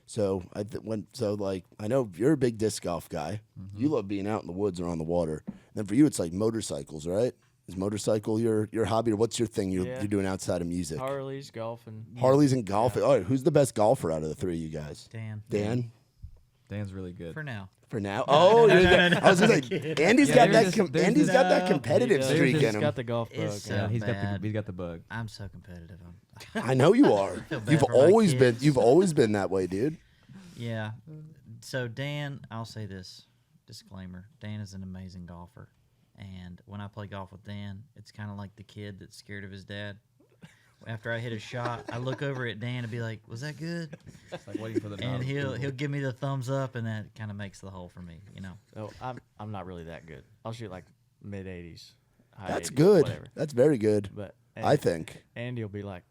So I know you're a big disc golf guy. You love being out in the woods or on the water. And then for you, it's like motorcycles, right? Is motorcycle your hobby, or what's your thing you're doing outside of music? Harleys, golfing. Harleys and golfing. Oh, who's the best golfer out of the three of you guys? Dan. Dan. Dan's really good. For now. For now. Oh, I was gonna say Andy's got that. Andy's got that competitive He streak does. in He's him. got the golf bug. It's Yeah, so he's bad. got the bug. I'm so competitive. I know you are. feel bad You've for my always been. kids. You've always been that way, dude. Yeah. So Dan, I'll say this disclaimer: Dan is an amazing golfer, and when I play golf with Dan, it's kind of like the kid that's scared of his dad. After I hit a shot, I look over at Dan and be like, "Was that good?" It's like waiting for the And nod. he'll give me the thumbs up, and that kind of makes the hole for me, you know. So I'm not really that good. I'll shoot like mid 80s. That's good. Whatever. That's very good. But I think. Andy will be like,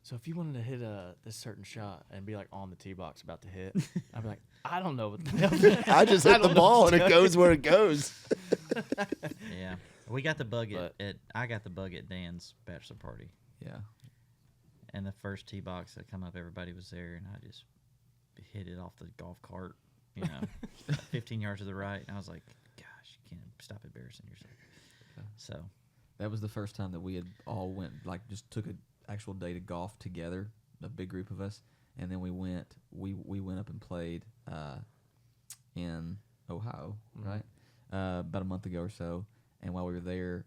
so if you wanted to hit this certain shot and be like on the tee box about to hit, I'd be like, I don't know what the hell. I just hit the ball and it goes where it goes. Yeah, we got the bug But- I got the bug at Dan's bachelor party, Yeah. and the first tee box that come up, everybody was there, and I just hit it off the golf cart, 15 yards to the right, and I was like, gosh, you can't stop embarrassing yourself. So That was the first time that we had all went, like, just took an actual day to golf together, a big group of us, and then we went up and played in Ohio, right? About a month ago or so, and while we were there,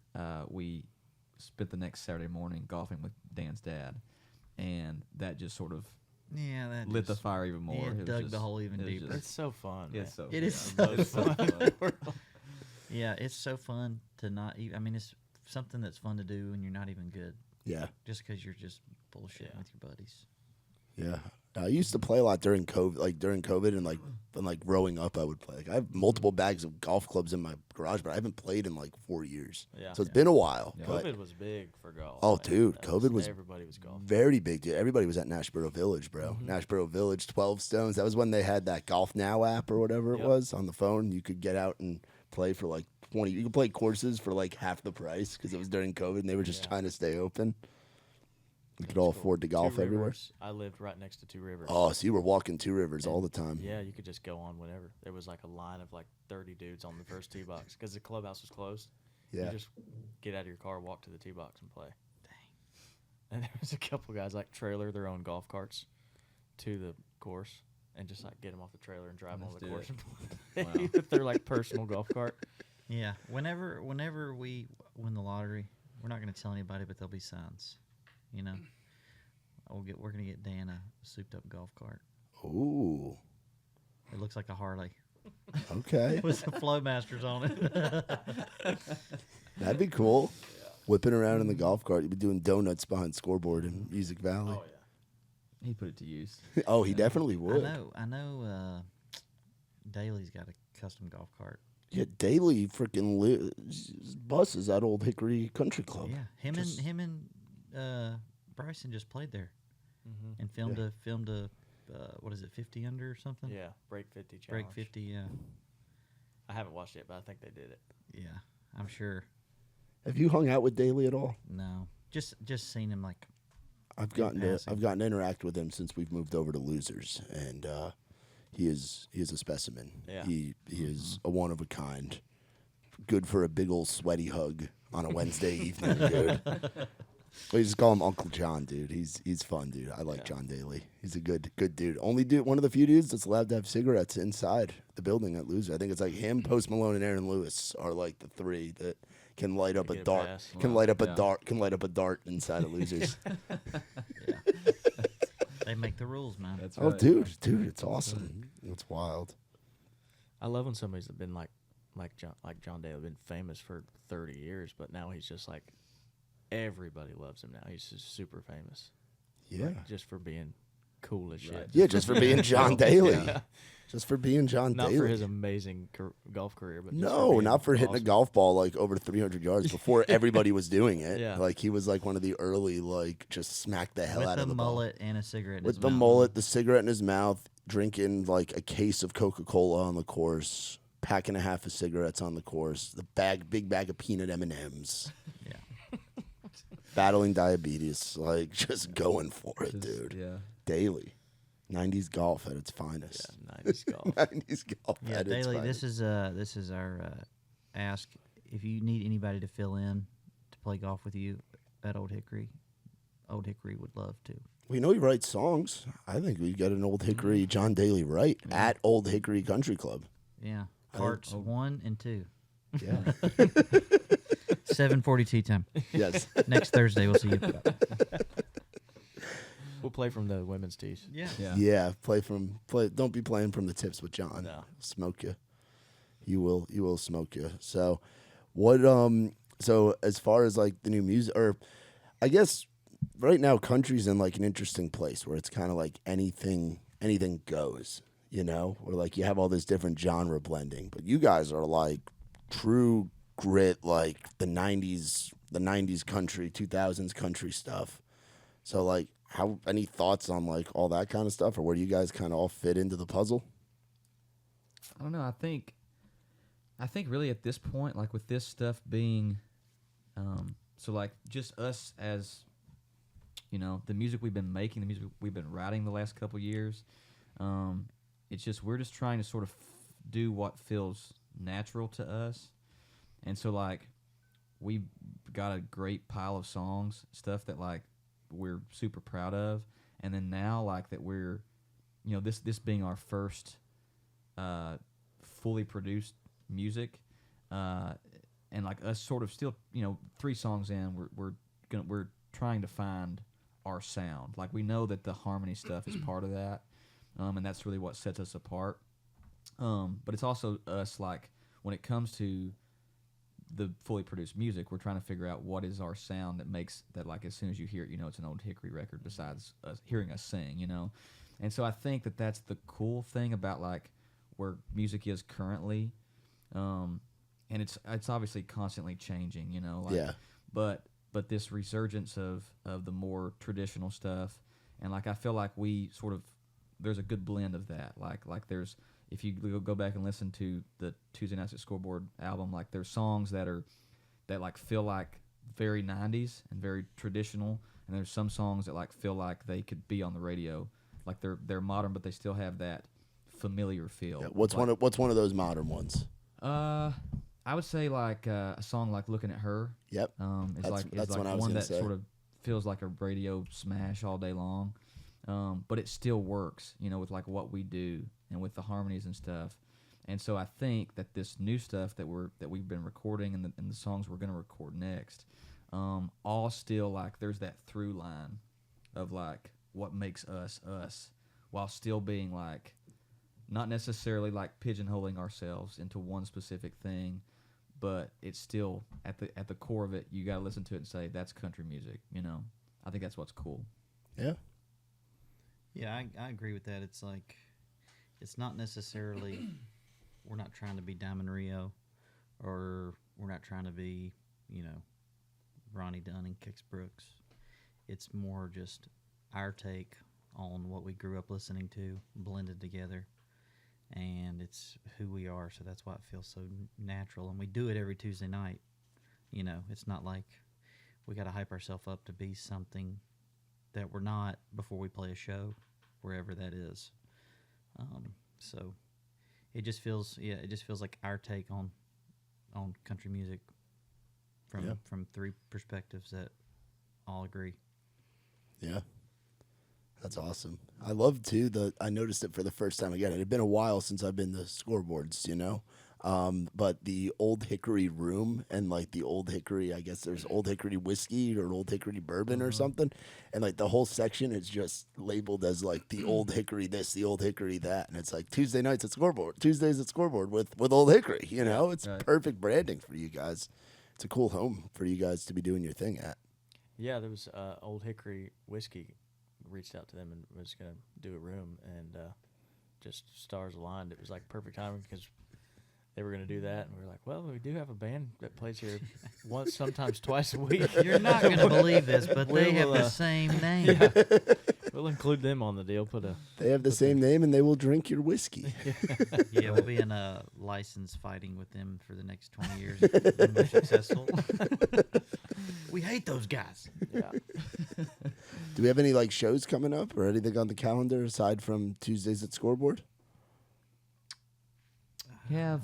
we spent the next Saturday morning golfing with Dan's dad, and that just sort of yeah, that lit the just- fire even more. Yeah, It was dug just- the hole even it was deeper. just- It's so fun. It's man. so It is fun. so It's so fun. Yeah, it's so fun to not. I mean, it's something that's fun to do when you're not even good, Yeah. just because you're just bullshitting Yeah. with your buddies. Yeah. I used to play a lot during COVID, and like growing up, I would play. Like, I have multiple bags of golf clubs in my garage, but I haven't played in like 4 years. Yeah. So it's been a while. Yeah. But COVID was big for golf. Oh, man. dude, That COVID was everybody was golfing. very big, dude. Everybody was at Nashboro Village, bro. Mm-hmm. Nashboro Village, 12 Stones. That was when they had that Golf Now app or whatever it Yep. was on the phone. You could get out and play for like 20. You could play courses for like half the price because it was during COVID and they were just Yeah. trying to stay open. We could It was all cool. afford to golf Two everywhere. Rivers. I lived right next to Two Rivers. Oh, so you were walking Two Rivers all the time. Yeah, you could just go on whenever. There was like a line of like 30 dudes on the first tee box because the clubhouse was closed. Yeah. You just get out of your car, walk to the tee box, and play. Dang. And there was a couple guys like trailer their own golf carts to the course and just like get them off the trailer and drive them on Let's the do course it. and play with their like personal golf cart. Yeah, whenever we win the lottery, we're not going to tell anybody, but there'll be signs. We're going to get Dan a souped up golf cart. Ooh. It looks like a Harley Okay. with some Flowmasters on it. That'd be cool. Whipping around in the golf cart. You'd be doing donuts behind Scoreboard in Music Valley. Oh yeah. He put it to use. Oh, he definitely would. I know. Daly's got a custom golf cart. Yeah, Daly freaking buses at Old Hickory Country Club. Yeah, him and Bryson just played there Mm-hmm. and filmed a what is it, 50 under or something? Yeah, break 50 challenge. Break 50. Yeah, I haven't watched it, but I think they did it. yeah. I'm sure. Have you hung out with Daly at all? No, just seen him like. I've gotten to passing. interact with him since we've moved over to Losers, and he is a specimen. Yeah. He is a one of a kind. Good for a big old sweaty hug on a Wednesday evening, dude. We just call him Uncle John, dude. He's fun, dude. I like John Daly. He's a good dude. Only dude, one of the few dudes that's allowed to have cigarettes inside the building at Loser. I think it's like him, Post Malone, and Aaron Lewis are like the three that can light up They a get a dart. pass. Can Wow. light up a Yeah. dart. Can light up a dart inside of Losers. They make the rules, man. That's Oh, right. dude, it's awesome. It's wild. I love when somebody's been like John Daly, been famous for 30 years, but now he's just like everybody loves him now. He's just super famous. Yeah. Like, just for being cool as shit. Right. Yeah, just for being John Daly. Yeah. Just for being John Not Daly. for his amazing golf career, but just No, being not for hitting a awesome. golf ball like over 300 yards before everybody was doing it. Yeah. Like he was like one of the early like just smack the hell With out the of the ball. mullet and a cigarette. In With his the mouth. mullet, the cigarette in his mouth, drinking like a case of Coca-Cola on the course, packing a half of cigarettes on the course, big bag of peanut M&Ms, Yeah. battling diabetes, like just going for it, Just- dude. Yeah. Daily. 90s golf at its finest. Yeah, 90s golf. 90s golf Yeah, at its Daly, finest. this is our ask. If you need anybody to fill in to play golf with you at Old Hickory would love to. We know he writes songs. I think we got an Old Hickory John Daly right at Old Hickory Country Club. Yeah, I- carts 1 and 2. Yeah. 7:40 tea time. Yes. Next Thursday, we'll see you. We'll play from the women's tees. Yeah. Yeah. Yeah. Play. Don't be playing from the tips with John. No. Smoke you. You will smoke you. So, what? So as far as like the new music, or I guess right now, country's in like an interesting place where it's kind of like anything goes. You know, where like you have all this different genre blending, but you guys are like true grit, like the '90s country, 2000s country stuff. So like, how any thoughts on like all that kind of stuff, or where do you guys kind of all fit into the puzzle? I don't know. I think really at this point, like with this stuff being, so like just us as, the music we've been making, the music we've been writing the last couple years, it's just we're just trying to sort of do what feels natural to us, and so like we got a great pile of songs, stuff that like we're super proud of, and then now like that we're, this being our first fully produced music, and like us sort of still 3 songs in, we're trying to find our sound. Like we know that the harmony stuff is part of that, and that's really what sets us apart. But it's also us, like when it comes to the fully produced music, we're trying to figure out what is our sound that makes that, like as soon as you hear it, it's an Old Hickory record. Besides us hearing us sing, and so I think that that's the cool thing about like where music is currently, and it's obviously constantly changing, like, Yeah. But this resurgence of the more traditional stuff, and like I feel like we sort of there's a good blend of that, like there's, if you go back and listen to the Tuesday Nights at Scoreboard album, like there's songs that like feel like very 90s and very traditional, and there's some songs that like feel like they could be on the radio, like they're modern but they still have that familiar feel. Yeah. What's one of those modern ones? I would say like a song like "Looking at Her." Yep. Is That's like what I was one gonna that say. sort of feels like a radio smash all day long, but it still works, with like what we do and with the harmonies and stuff. And so I think that this new stuff that we've been recording and the songs we're gonna record next, all still like there's that through line of like what makes us us, while still being like not necessarily like pigeonholing ourselves into one specific thing, but it's still at the core of it. You gotta listen to it and say that's country music. I think that's what's cool. Yeah. Yeah, I agree with that. It's like, it's not necessarily, we're not trying to be Diamond Rio, or we're not trying to be, Ronnie Dunn and Kix Brooks. It's more just our take on what we grew up listening to, blended together, and it's who we are, so that's why it feels so natural, and we do it every Tuesday night. It's not like we got to hype ourselves up to be something that we're not before we play a show, wherever that is. So it just feels like our take on country music from 3 perspectives that all agree. Yeah. That's awesome. I love too I noticed it for the first time again. It had been a while since I've been to Scoreboards, but the Old Hickory room and like the Old Hickory, I guess there's Old Hickory whiskey or Old Hickory bourbon or something, and like the whole section is just labeled as like the Old Hickory this, the Old Hickory that, and it's like Tuesdays at Scoreboard with Old Hickory. It's Right. perfect branding for you guys. It's a cool home for you guys to be doing your thing at. Yeah, there was Old Hickory whiskey. Reached out to them and was gonna do a room, and just stars aligned. It was like perfect timing because they were gonna do that, and we were like, well, we do have a band that plays here once, sometimes twice a week. You're not going to believe this, but they have We'll, the same name. We'll include them on the deal. They have the same name and they will drink your whiskey. Yeah, we'll be in a license fighting with them for the next 20 years if we're successful. We hate those guys. Yeah. Do we have any like shows coming up or anything on the calendar aside from Tuesdays at Scoreboard? We have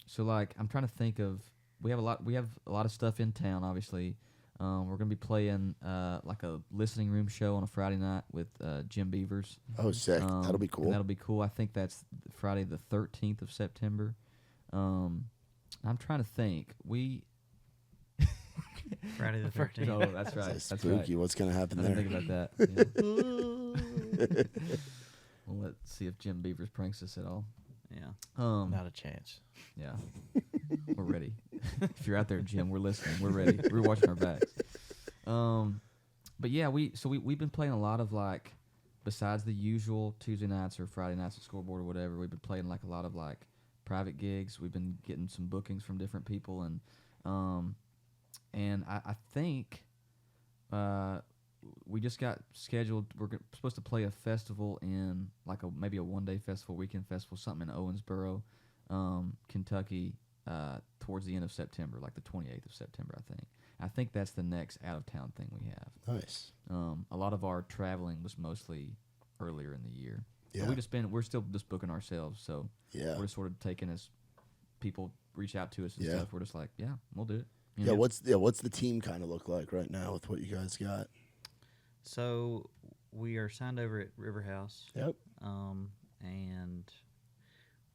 so like I'm trying to think of, we have a lot of stuff in town, obviously. We're gonna be playing like a listening room show on a Friday night with Jim Beavers. Oh, sick. That'll be And cool. that'll be cool. I think that's Friday the 13th of September. I'm trying to think. Friday the 13th. Oh, that's right. That's That's spooky. right. What's going to happen I there? didn't think about that. Yeah. Well, let's see if Jim Beavers pranks us at all. Yeah. Not a chance. Yeah. We're ready. If you're out there, Jim, we're listening. We're ready. We're watching our backs. But yeah, we've been playing a lot of like, besides the usual Tuesday nights or Friday nights at Scoreboard or whatever, we've been playing like a lot of like private gigs. We've been getting some bookings from different people, and I think we just got scheduled. We're supposed to play a festival in like maybe a 1-day festival, weekend festival, something in Owensboro, Kentucky, towards the end of September, like the 28th of September, I think. I think that's the next out of town thing we have. Nice. A lot of our traveling was mostly earlier in the year. Yeah. But we're still just booking ourselves, so Yeah. we're just sort of taking as people reach out to us and Yeah. stuff. We're just like, yeah, we'll do it. You Yeah. know? What's the team kind of look like right now with what you guys got? So we are signed over at River House. Yep. And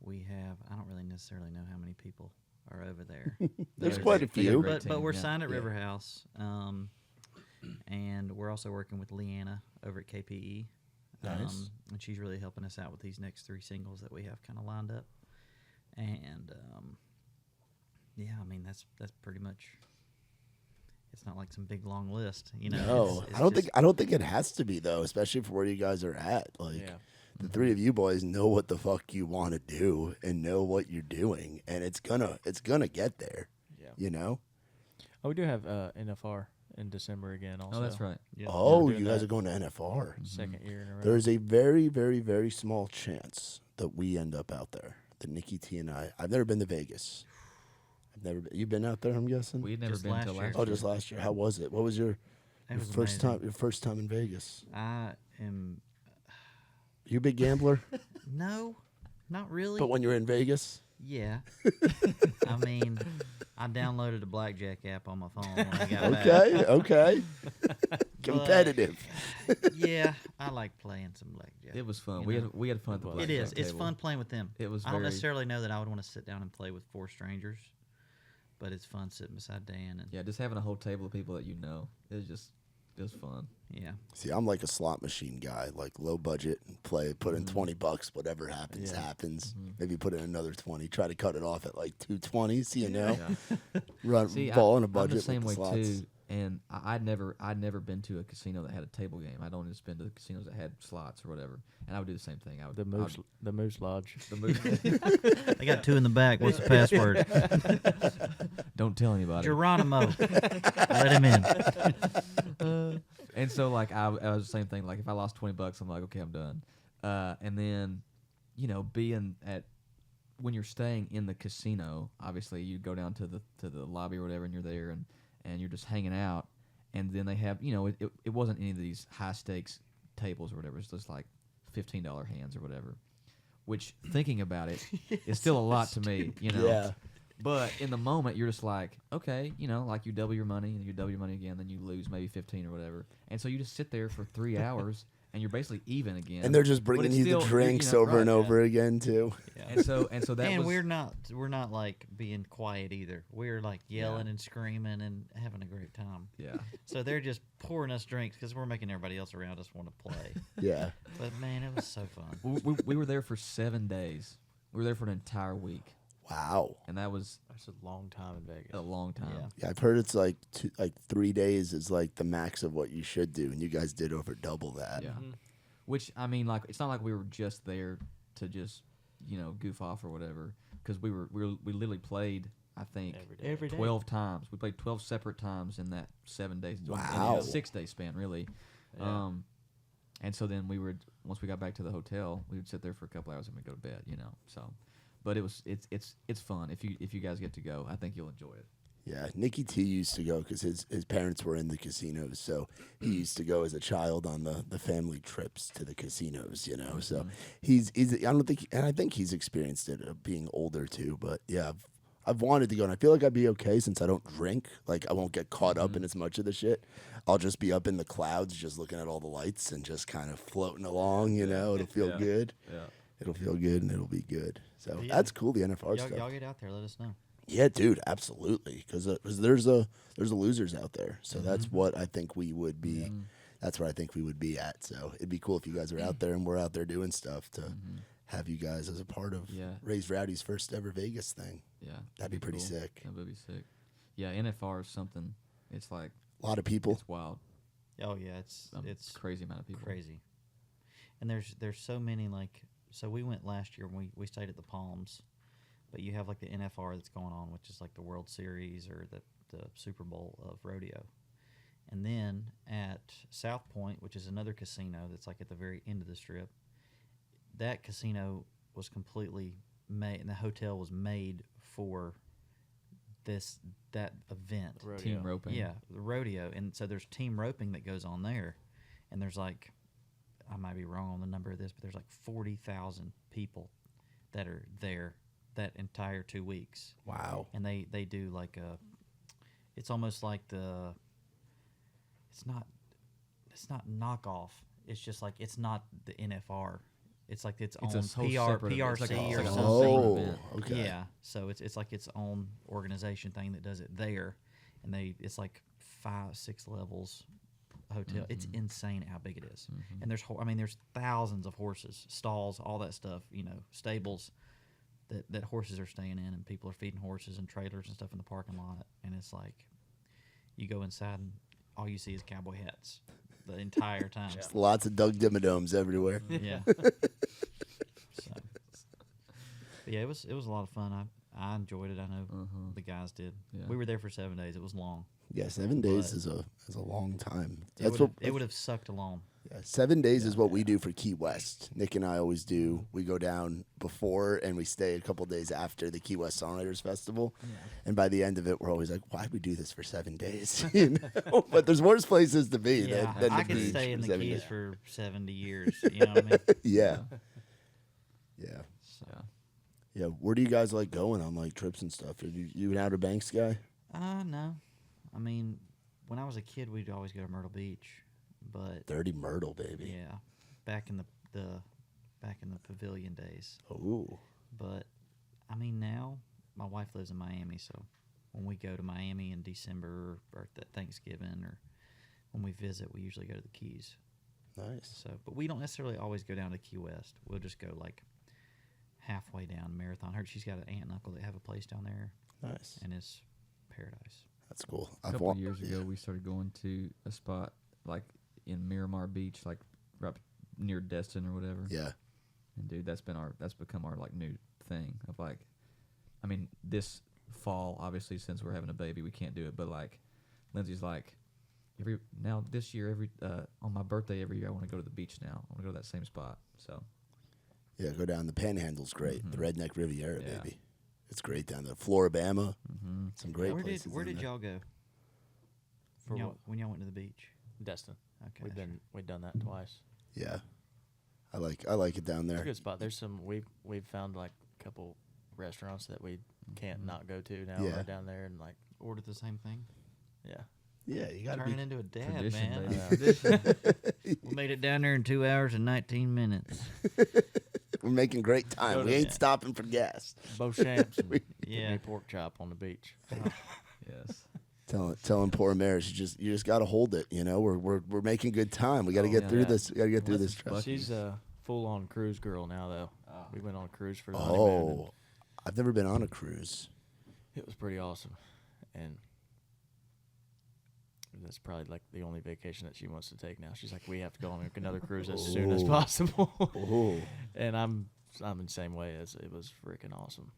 we have, I don't really necessarily know how many people are over there. There's They- quite a they got few. great but we're team, yeah. signed at Yeah. River House. And we're also working with Leanna over at KPE. Nice. And she's really helping us out with these next 3 singles that we have kind of lined up. And yeah, I mean that's pretty much. It's not like some big long list, you know. No, It's I don't think it has to be though, especially for where you guys are at. Like Yeah. the 3 of you boys know what the fuck you want to do and know what you're doing, and it's gonna get there. Yeah. You know. Oh, we do have NFR in December again. Also, Oh, that's right. Yeah. Oh, doing you guys that. are going to NFR. Second year in a row. There's a very, very, very small chance that we end up out there. That Nikki T and I've never been to Vegas. I've never been. You've been out there, I'm guessing. We had never Just been last until year. last Oh, year. just last year. How was it? What was your It was first amazing. time? Your first time in Vegas? I am You a big gambler? no, not really. But when you're in Vegas, Yeah. I mean, I downloaded a blackjack app on my phone when I got back. okay, okay, competitive. Yeah, I like playing some blackjack. It was fun. You We know. had fun at the It blackjack is. It's table. fun playing with them. It was I don't very- necessarily know that I would want to sit down and play with 4 strangers, but it's fun sitting beside Dan and Yeah, just having a whole table of people that you know. It was fun. yeah. See, I'm like a slot machine guy, like low budget and play. Put in $20, whatever happens, Yeah. happens. Maybe put in another 20. Try to cut it off at like 220. So you know, Yeah. run See, ball on a I'm budget. the same with way the slots. too. And I'd never been to a casino that had a table game. I'd only just been to casinos that had slots or whatever. And I would do the same thing. I would the Moose Lodge. the Moose. They got 2 in the back. What's the password? Don't tell anybody. Geronimo. Let him in. And so like I was the same thing. Like if I lost $20, I'm like, okay, I'm done. And then, you know, being at when you're staying in the casino, obviously you go down to the lobby or whatever, and you're there and you're just hanging out. And then they have, you know, it wasn't any of these high stakes tables or whatever. It's just like $15 hands or whatever. Which thinking about it is still a lot to me, you know. Yeah. But in the moment, you're just like, okay, you know, like you double your money and you double your money again, then you lose maybe 15 or whatever. And so you just sit there for 3 hours and you're basically even again. And they're just But bringing it's you still- the you drinks know, over right, and yeah. over again too. And so that And was we're not like being quiet either. We're like yelling and screaming and having a great time. yeah. So they're just pouring us drinks because we're making everybody else around us want to play. Yeah. But man, it was so fun. We were there for 7 days. We were there for an entire week, Wow. and that was That's a long time in Vegas. a long time. Yeah. Yeah, I've heard it's like 3 days is like the max of what you should do, and you guys did over double that. Yeah. Which I mean, like, it's not like we were just there to just, you know, goof off or whatever, because we literally played, I think, Every day. 12 times. We played 12 separate times in that 7 days. In Wow. a 6-day span, really. Yeah. And so then once we got back to the hotel, we would sit there for a couple hours and we'd go to bed, you know. So, but it's fun if you guys get to go. I think you'll enjoy it. Yeah, Nicky T used to go because his parents were in the casinos, so he used to go as a child on the family trips to the casinos, you know. So he's I think he's experienced it being older too. But yeah, I've wanted to go, and I feel like I'd be okay since I don't drink. Like I won't get caught up in as much of the shit. I'll just be up in the clouds, just looking at all the lights and just kind of floating along. You know, it'll feel good. Yeah. It'll feel good, and it'll be good. So Yeah. that's cool. The NFR Y'all, stuff. y'all get out there. Let us know. Yeah, dude, absolutely. Because there's a losers out there, so that's what I think we would be. That's where I think we would be at. So it'd be cool if you guys are out there and we're out there doing stuff to have you guys as a part of Yeah. Raised Rowdy's first ever Vegas thing. Yeah. That'd be pretty cool. sick. That would be sick. Yeah, NFR is something. It's like A lot of people. it's wild. Oh yeah, it's Crazy amount of people. crazy. And there's so many, like, so we went last year when we stayed at the Palms, but you have like the NFR that's going on, which is like the World Series or the Super Bowl of rodeo. And then at South Point, which is another casino that's like at the very end of the strip, that casino was completely made, and the hotel was made for that event. Rodeo. Team roping. Yeah, the rodeo. And so there's team roping that goes on there. And there's like, I might be wrong on the number of this, but there's like 40,000 people that are there that entire 2 weeks. Wow. And they do like it's almost like it's not knockoff. It's just like, it's not the NFR. It's like its It's own a whole PRC separate- it's like a- or it's like a something. whole Oh, event. okay. Yeah, so it's like its own organization thing that does it there, and it's like 5-6 levels hotel. It's insane how big it is. And there's thousands of horses, stalls, all that stuff. Stables that horses are staying in, and people are feeding horses and trailers and stuff in the parking lot. And it's like, you go inside and all you see is cowboy hats the entire time. Just lots of Doug Dimmadomes everywhere. Yeah. So, but yeah, it was a lot of fun. I enjoyed it. I know the guys did. Yeah. We were there for 7 days. It was long. Yeah, 7 days But- is a long time. It would have sucked along. Yeah, 7 days is what we do for Key West. Nick and I always do. We go down before and we stay a couple days after the Key West Songwriters Festival. And by the end of it, we're always like, why'd we do this for 7 days? But there's worse places to be Yeah, than I the could beach stay in for the 7 Keys days. for 70 years. You know what I mean? Yeah. Yeah. Yeah. Yeah. Where do you guys like going on like trips and stuff? Are you an Outer Banks guy? No. I mean, when I was a kid, we'd always go to Myrtle Beach, but 30 Myrtle, baby. yeah, back in the pavilion days. Oh. But I mean, now my wife lives in Miami, so when we go to Miami in December or Thanksgiving, or when we visit, we usually go to the Keys. Nice. So, but we don't necessarily always go down to Key West. We'll just go like halfway down Marathon. Heard she's got an aunt and uncle that have a place down there, Nice. and it's paradise. That's cool. A couple of years ago, we started going to a spot like in Miramar Beach, like right near Destin or whatever. Yeah. And dude, that's become our like new thing of like, I mean, this fall obviously since we're having a baby we can't do it, but like Lindsay's like this year on my birthday every year I want to go to the beach now. I want to go to that same spot. So Yeah, go down. The Panhandle's great. The Redneck Riviera, Yeah. baby. It's great down there. Floribama. Some great Where places. did down there. y'all go? For what? When y'all went to the beach? Destin. Okay. We've done that twice. Yeah. I like it down It's a there. good spot. There's some we've found like a couple restaurants that we can't not go to now Yeah. right down there, and like Order the same thing. yeah. Yeah, you got to Turn be. it into a dad, Tradition, man. baby. We made it down there in 2 hours and 19 minutes. We're making great time. Go We to- ain't stopping for gas. Beauchamps and Yeah. give me pork chop on the beach. yes. Telling poor Maris, you just got to hold it. You know, we're making good time. We got to get yeah. through Yeah. this. We got to get through Unless this. it's Trust. She's a full-on cruise girl now, though. We went on a cruise for the honeymoon. and Oh, I've never been on a cruise. It was pretty awesome, and that's probably like the only vacation that she wants to take now. She's like, we have to go on another cruise as soon as Oh. possible. Oh, And I'm in the same way. As it was freaking awesome.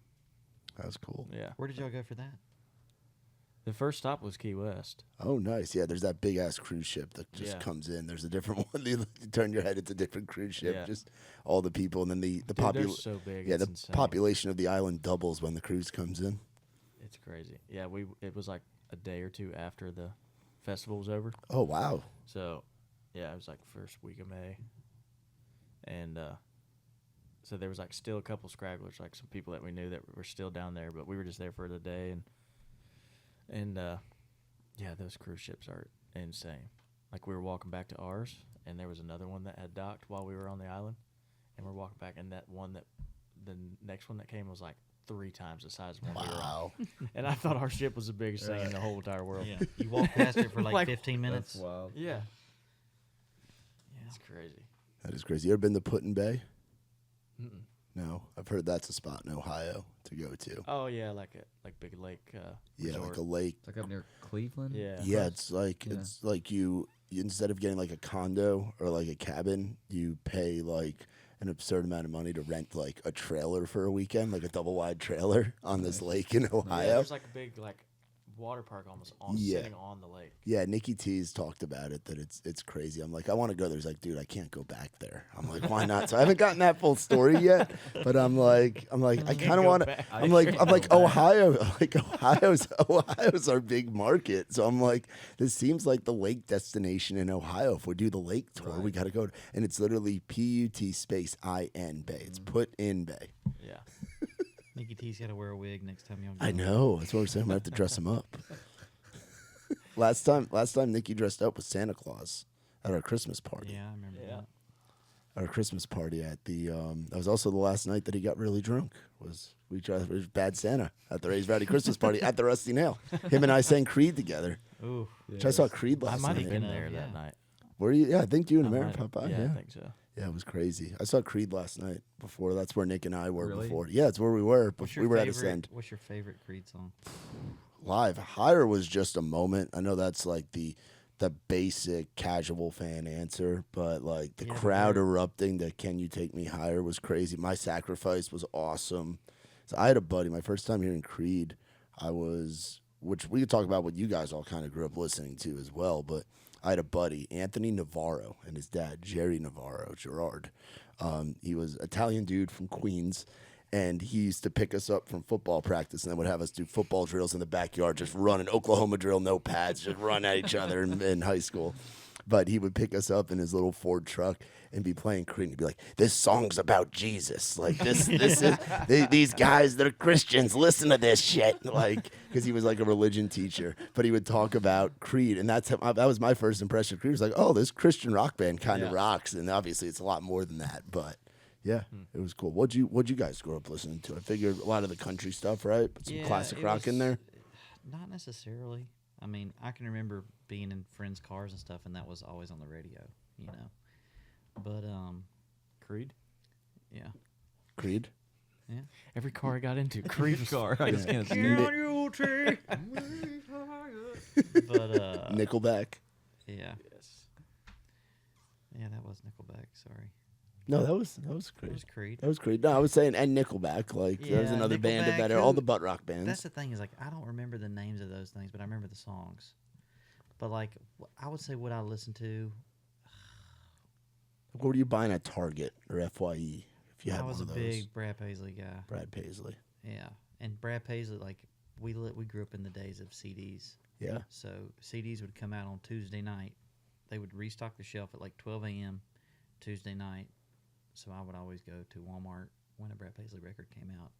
that's cool. Yeah. Where did y'all go for that? The first stop was Key West. Oh, nice. Yeah, there's that big ass cruise ship that just Yeah. comes in. There's a different one. You turn your head, it's a different cruise ship. Yeah. Just all the people, and then the Dude, they're population. so big. Yeah, it's the insane. population of the island doubles when the cruise comes in. It's crazy. Yeah, it was like a day or two after the festival was over. Oh wow. So, yeah, it was like first week of May, and so there was like still a couple scragglers, like some people that we knew that were still down there, but we were just there for the day, and yeah, those cruise ships are insane. Like we were walking back to ours, and there was another one that had docked while we were on the island, and we're walking back, and that one the next one that came was like 3 times the size of one we were on. Wow. And I thought our ship was the biggest thing in the whole entire world. Yeah. You walked past it for like, Like, 15 minutes. That's wild. Yeah. Yeah. It's crazy. That is crazy. You ever been to Put-in Bay? Mm-mm. No, I've heard that's a spot in Ohio to go to. Oh yeah, like Big Lake. Yeah, resort. like a lake. It's like up near Cleveland. Yeah. Yeah, it's like Yeah. it's like you instead of getting like a condo or like a cabin, you pay like an absurd amount of money to rent like a trailer for a weekend, like a double wide trailer on this lake in Yeah, Ohio. there's like a big like water park almost sitting on the lake. Yeah, Nikki T's talked about it, that it's crazy. I'm like, I want to go there. He's like, dude, I can't go back there. I'm like, why not? So I haven't gotten that full story yet, but I'm like, I kind of want to. I'm like Ohio. Like Ohio's our big market. So I'm like, this seems like the lake destination in Ohio. If we do the lake tour, we got to go. And it's literally PUT_IN Bay. It's put in Bay. Yeah. Nikki T's got to wear a wig next time y'all go. I know. That's what we're saying. I'm gonna have to dress him up. Last time Nikki dressed up was Santa Claus at our Christmas party. Yeah, I remember that. Our Christmas party at the that was also the last night that he got really drunk. We tried it was Bad Santa at the Raised Rowdy Christmas party at the Rusty Nail. Him and I sang Creed together. Ooh. Which I saw Creed I last might night. have been Speaking there of, that yeah. night. Were you? Yeah, I think you and I Mary might- popped by. yeah, Yeah. I think so. Yeah, it was crazy. I saw Creed last night before. That's where Nick and I were Really? before. Yeah, it's where we were. What's Before your we were favorite, at Ascend. What's your favorite Creed song? Live. Higher was just a moment. I know that's like the basic casual fan answer, but like the Yeah, crowd very- erupting to Can You Take Me Higher was crazy. My Sacrifice was awesome. So I had a buddy, my first time hearing Creed, which we could talk about what you guys all kind of grew up listening to as well, but I had a buddy, Anthony Navarro, and his dad, Gerard. He was an Italian dude from Queens, and he used to pick us up from football practice and then would have us do football drills in the backyard, just run an Oklahoma drill, no pads, just run at each other in high school. But he would pick us up in his little Ford truck and be playing Creed. And he'd be like, "This song's about Jesus. Like this is these guys. They're Christians. Listen to this shit." Like, because he was like a religion teacher. But he would talk about Creed, and that was my first impression of Creed. It was like, "Oh, this Christian rock band kind of rocks." And obviously, it's a lot more than that. But yeah, it was cool. What'd you guys grow up listening to? I figured a lot of the country stuff, right? But some classic it rock in was- there. Not necessarily. I mean, I can remember being in friends' cars and stuff, and that was always on the radio, you know. But Creed. yeah, Creed. yeah. Every car I got into, Creed was car. I just can't Get stand it. on your old tree. But Nickelback. yeah, Yes. yeah, that was Nickelback. Sorry, No, that was it Creed. was Creed. That was Creed. No, I was saying, and Nickelback. Like, there's Yeah, another band of Nickelback, that era. All who- the butt rock bands. That's the thing is like I don't remember the names of those things, but I remember the songs. But like I would say what I listened to. What were you buying at Target or FYE? If you had I was one a of those. big Brad Paisley guy. Brad Paisley. Yeah, and Brad Paisley, like we grew up in the days of CDs. Yeah. So CDs would come out on Tuesday night. They would restock the shelf at like 12 a.m. Tuesday night. So I would always go to Walmart when a Brad Paisley record came out,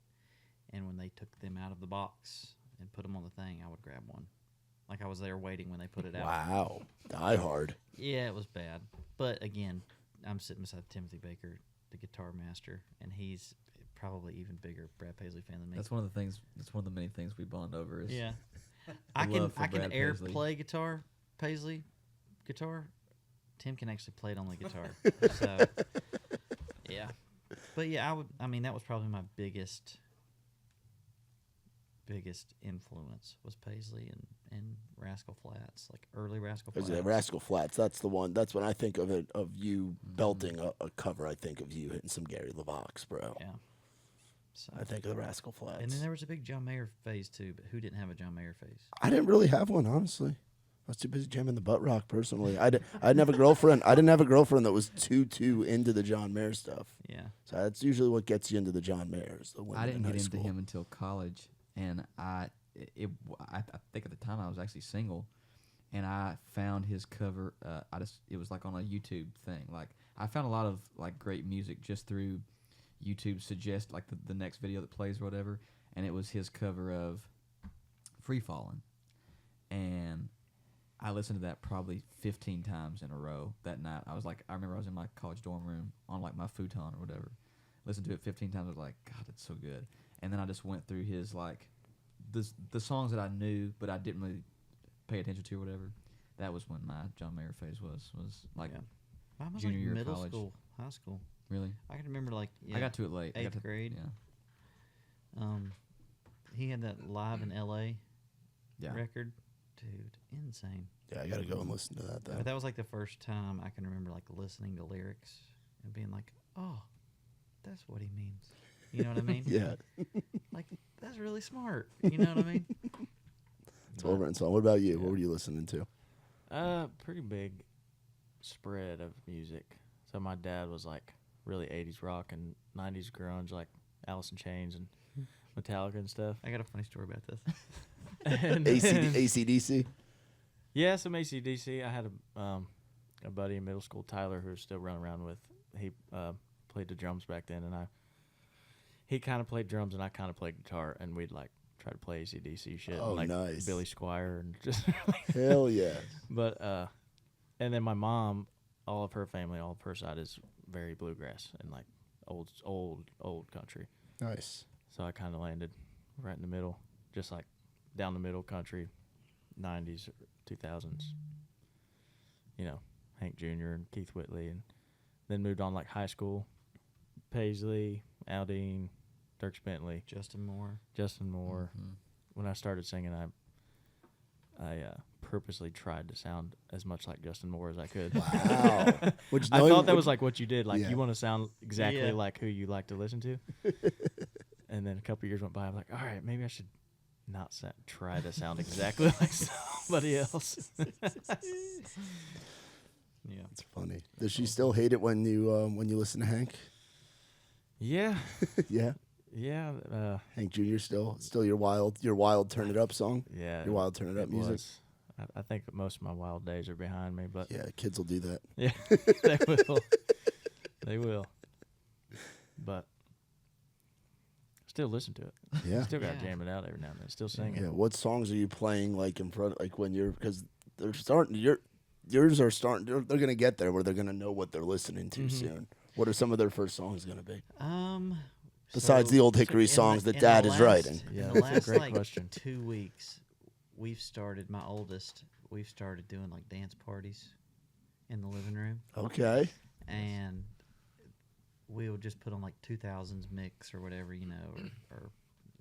and when they took them out of the box and put them on the thing, I would grab one. Like I was there waiting when they put it out. Wow. Die Hard. Yeah, it was bad. But again, I'm sitting beside Timothy Baker, the guitar master, and he's probably even bigger Brad Paisley fan than me. That's one of the things. That's one of the many things we bond over. Is Yeah. the I can love for Brad air Paisley. play guitar, Paisley guitar. Tim can actually play it on the guitar. So yeah. But yeah, I mean that was probably my biggest influence was Paisley and Rascal Flatts, like early Rascal Is Flatts. it Rascal Flats? That's the one. That's when I think of it, of you belting a cover. I think of you hitting some Gary LeVox, bro. Yeah. So, I think of the Rascal Flats. and then there was a big John Mayer phase too, but who didn't have a John Mayer phase? I didn't really have one, honestly. I was too busy jamming the butt rock personally. I didn't have a girlfriend. I didn't have a girlfriend that was too into the John Mayer stuff. Yeah. So that's usually what gets you into the John Mayers. The women I didn't in get high into school. him until college, and I think at the time I was actually single, and I found his cover. It was like on a YouTube thing. Like I found a lot of like great music just through YouTube. Suggest like the next video that plays or whatever, and it was his cover of Free Fallin', and I listened to that probably 15 times in a row that night. I remember I was in my college dorm room on like my futon or whatever. Listened to it 15 times. I was like, God, it's so good. And then I just went through his like the songs that I knew but I didn't really pay attention to or whatever. That was when my John Mayer phase was like Yeah. Mine was junior like year of middle college. school, high school. Really. I can remember like I got to it late. I got eighth to- grade. Yeah. He had that live in L.A. Yeah. record, dude, insane. Yeah, I gotta go and listen to that. Though. But that was like the first time I can remember like listening to lyrics and being like, oh, that's what he means. You know what I mean? Yeah. Like, that's really smart. You know what I mean? It's well written song. What about you? What were you listening to? Pretty big spread of music. So my dad was like really 80s rock and 90s grunge, like Alice in Chains and Metallica and stuff. I got a funny story about this. And AC/DC? yeah, some AC/DC. I had a buddy in middle school, Tyler, who was still running around with. He played the drums back then, and he kind of played drums and I kind of played guitar, and we'd like try to play AC/DC shit. Oh, and, like nice. Billy Squire and just. Hell yeah. But and then my mom, all of her family, all of her side is very bluegrass and like old country. Nice. So I kind of landed right in the middle, just like down the middle country, 90s, 2000s. You know, Hank Jr. and Keith Whitley, and then moved on like high school. Paisley, Aldine, Dierks Bentley, Justin Moore. Mm-hmm. When I started singing, I purposely tried to sound as much like Justin Moore as I could. Wow. Which I thought that was like what you did. Like Yeah. you want to sound exactly Yeah. like who you like to listen to. And then a couple years went by. I'm like, all right, maybe I should not try to sound exactly like somebody else. Yeah. It's funny. Does she still hate it when you listen to Hank? Yeah, Yeah. yeah, Hank Jr. still your wild turn it up song? yeah. Your wild turn it up music? was. I think most of my wild days are behind me, but Yeah, kids will do that. yeah, they will. They will. But still listen to it. Yeah. Still got to Yeah. jam it out every now and then. Still sing Yeah. it. What songs are you playing like in front, like when you're, because they're starting, yours are starting, they're going to get there where they're going to know what they're listening to soon. What are some of their first songs going to be? Besides the Old Hickory songs that Dad is writing. Yeah, In the that's a last great like question. 2 weeks, we've started doing like dance parties in the living room, Okay. and we'll just put on like 2000s mix or whatever, you know, or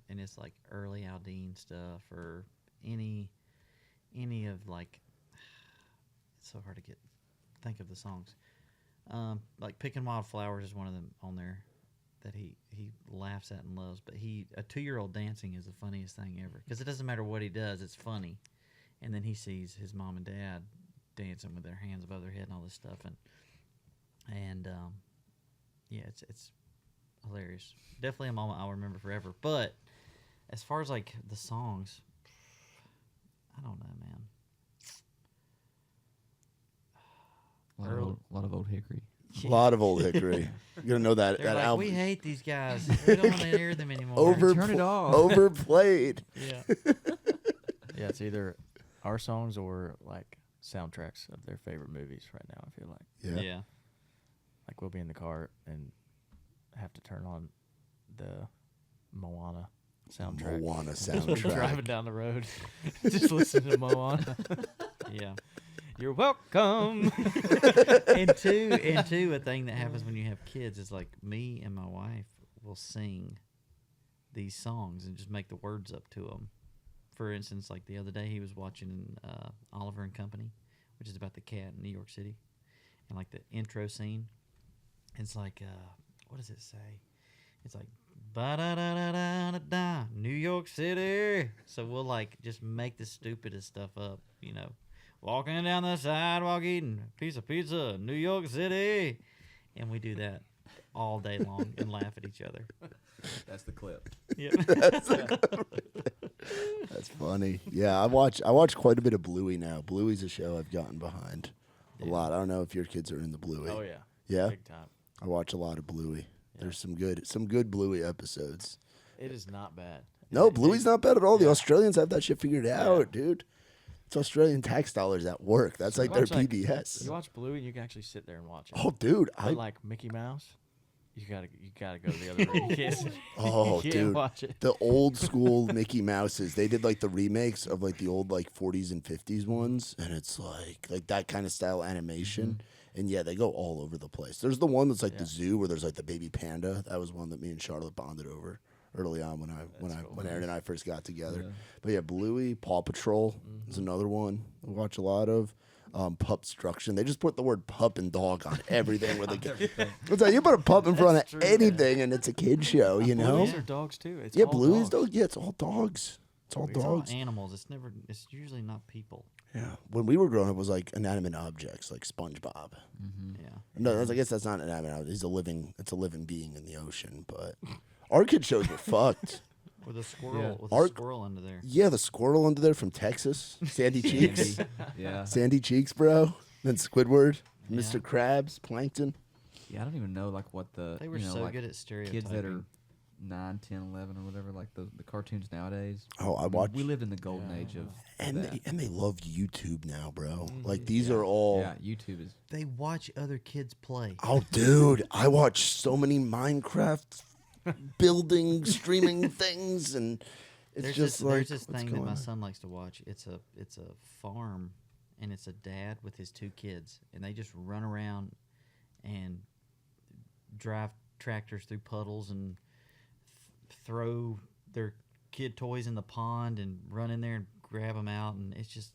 and it's like early Aldine stuff or any of like, it's so hard to think of the songs. Like Picking Wildflowers is one of them on there that he laughs at and loves. But a 2-year-old dancing is the funniest thing ever, because it doesn't matter what he does, it's funny. And then he sees his mom and dad dancing with their hands above their head and all this stuff, and yeah, it's hilarious. Definitely a moment I'll remember forever. But as far as like the songs, I don't know, man. A lot of Old Hickory. A lot of Old Hickory. You're going to know that, They're that like, album. we hate these guys. We don't want to hear them anymore. Turn it off. Overplayed. Yeah. Yeah, it's either our songs or like soundtracks of their favorite movies right now, I feel like. Yeah. Like we'll be in the car and have to turn on the Moana soundtrack. Moana We'll be soundtrack. driving down the road, just listening to Moana. Yeah. You're welcome. and two, a thing that happens when you have kids is like me and my wife will sing these songs and just make the words up to them. For instance, like the other day, he was watching Oliver and Company, which is about the cat in New York City, and like the intro scene. It's like, what does it say? It's like, ba da da da da da da, New York City. So we'll like just make the stupidest stuff up, you know. Walking down the sidewalk eating a piece of pizza, New York City. And we do that all day long and laugh at each other. That's the clip. Yeah. That's funny. Yeah, I watch quite a bit of Bluey now. Bluey's a show I've gotten behind a lot. I don't know if your kids are into Bluey. Oh yeah. Yeah? Big time. I watch a lot of Bluey. Yeah. There's some good Bluey episodes. It is not bad. No, It- Bluey's it- not bad at all. The yeah. Australians have that shit figured out, dude. It's Australian tax dollars at work. That's like their Watch, like, PBS. You watch Bluey, and you can actually sit there and watch it. Oh, dude. But like Mickey Mouse, you gotta go to the other room. You can't sit- Oh, you can't dude. watch it. The old school Mickey Mouses, they did like the remakes of like the old like 40s and 50s ones, and it's like that kind of style animation. And yeah, they go all over the place. There's the one that's like the zoo where there's like the baby panda. That was one that me and Charlotte bonded over early on when Aaron and I first got together. Yeah. But yeah, Bluey, Paw Patrol is another one I watch a lot of. Pupstruction. They just put the word pup and dog on everything with a kid. It's like you put a pup in front of true, anything, and it's a kid show. You know? Blues are dogs too. It's Yeah, all Blues dogs. dog. Yeah, it's all dogs. It's all It's all dogs. animals. It's never. It's usually not people. Yeah. When we were growing up, it was like inanimate objects, like SpongeBob. Yeah. No, I guess that's not an inanimate object. It's a living being in the ocean. But our kid shows were fucked. With a squirrel. Yeah. With Our- a squirrel under there. Yeah, the squirrel under there from Texas, Sandy Cheeks, Yeah. Sandy Cheeks, bro. Then Squidward, Yeah. Mr. Krabs, Plankton. Yeah, I don't even know like what the They were you know, so like good at stereotyping. kids that are 9, 10, 11 or whatever, like the cartoons nowadays. Oh, I mean, watch. we lived in the golden age of And that. they love YouTube now, bro. Like these are all. Yeah, YouTube is They watch other kids play. Oh, dude, I watch so many Minecraft building streaming things, and it's just like there's this what's thing that going my on? son likes to watch. It's a farm, and it's a dad with his 2 kids, and they just run around and drive tractors through puddles and throw their kid toys in the pond and run in there and grab them out, and it's just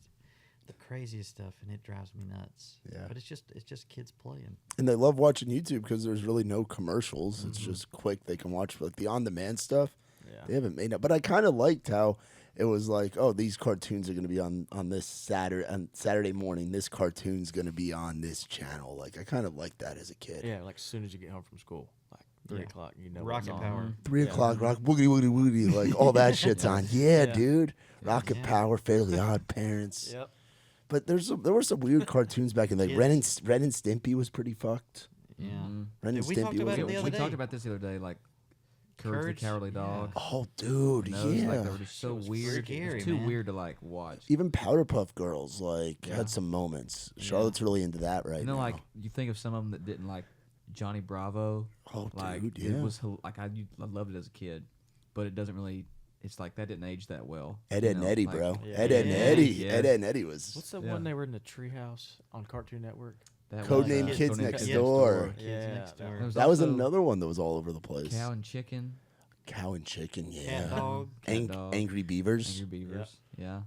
the craziest stuff, and it drives me nuts. Yeah. But it's just kids playing. And they love watching YouTube because there's really no commercials. It's just quick. They can watch like the on-demand stuff. Yeah. They haven't made it, but I kind of liked how it was like, oh, these cartoons are going to be on this Saturday morning. This cartoon's going to be on this channel. Like I kind of liked that as a kid. Yeah, like as soon as you get home from school, like 3 o'clock, you know. Rocket what's on. Power. 3 o'clock, rock boogity woogity woogity, like all that shit's on. Yeah, Yeah. dude. Rocket Yeah. Power, Fairly Odd Parents. Yep. But there were some weird cartoons back in the day. Ren and Stimpy was pretty fucked. Yeah. Ren and we talked Stimpy about was it the we other day. talked about this the other day, like Courage the Courage, Cowardly yeah. Dog. Oh, dude, And those, yeah. like they were just so was weird. scary, It's too man. weird to like watch. Even Powderpuff Girls like Yeah. had some moments. Charlotte's really into that right You know, now. like you think of some of them that didn't like Johnny Bravo. Oh, Like dude, it yeah. was like I loved it as a kid, but it doesn't really. It's like that didn't age that well. Ed, you Ed and know, Eddie, like- bro. Yeah. Ed, Ed and Yeah. Eddie. Yes. Ed, Ed and Eddie was What's the Yeah. one they were in the treehouse on Cartoon Network? That Codename was, Kids Codename Next Kids Door. Kids Yeah, Next that Door. There that was also another one that was all over the place. Cow and Chicken, Cow and Chicken, yeah. Cat Dog. Cat Dog, Angry Beavers. Angry Beavers. Yeah,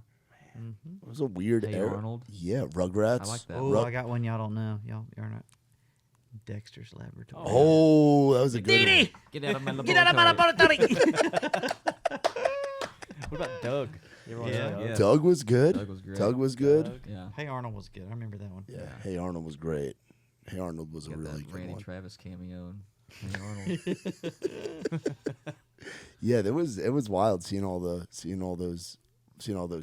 Mm-hmm. It was a weird Hey era. Arnold. Yeah, Rugrats. I like that. Oh, Rug- I got one y'all don't know. Y'all not. Dexter's Laboratory. Oh, that was a good one. Get out of my laboratory. What about Doug? You ever watch Yeah. Doug? Yeah. Doug was good. Doug was great. Doug was good. Doug. Yeah. Hey Arnold was good. I remember that one. Yeah. Hey Arnold was great. Hey Arnold was a Got really that good Randy one. Travis cameo. And Hey Arnold. Yeah, it was wild seeing all those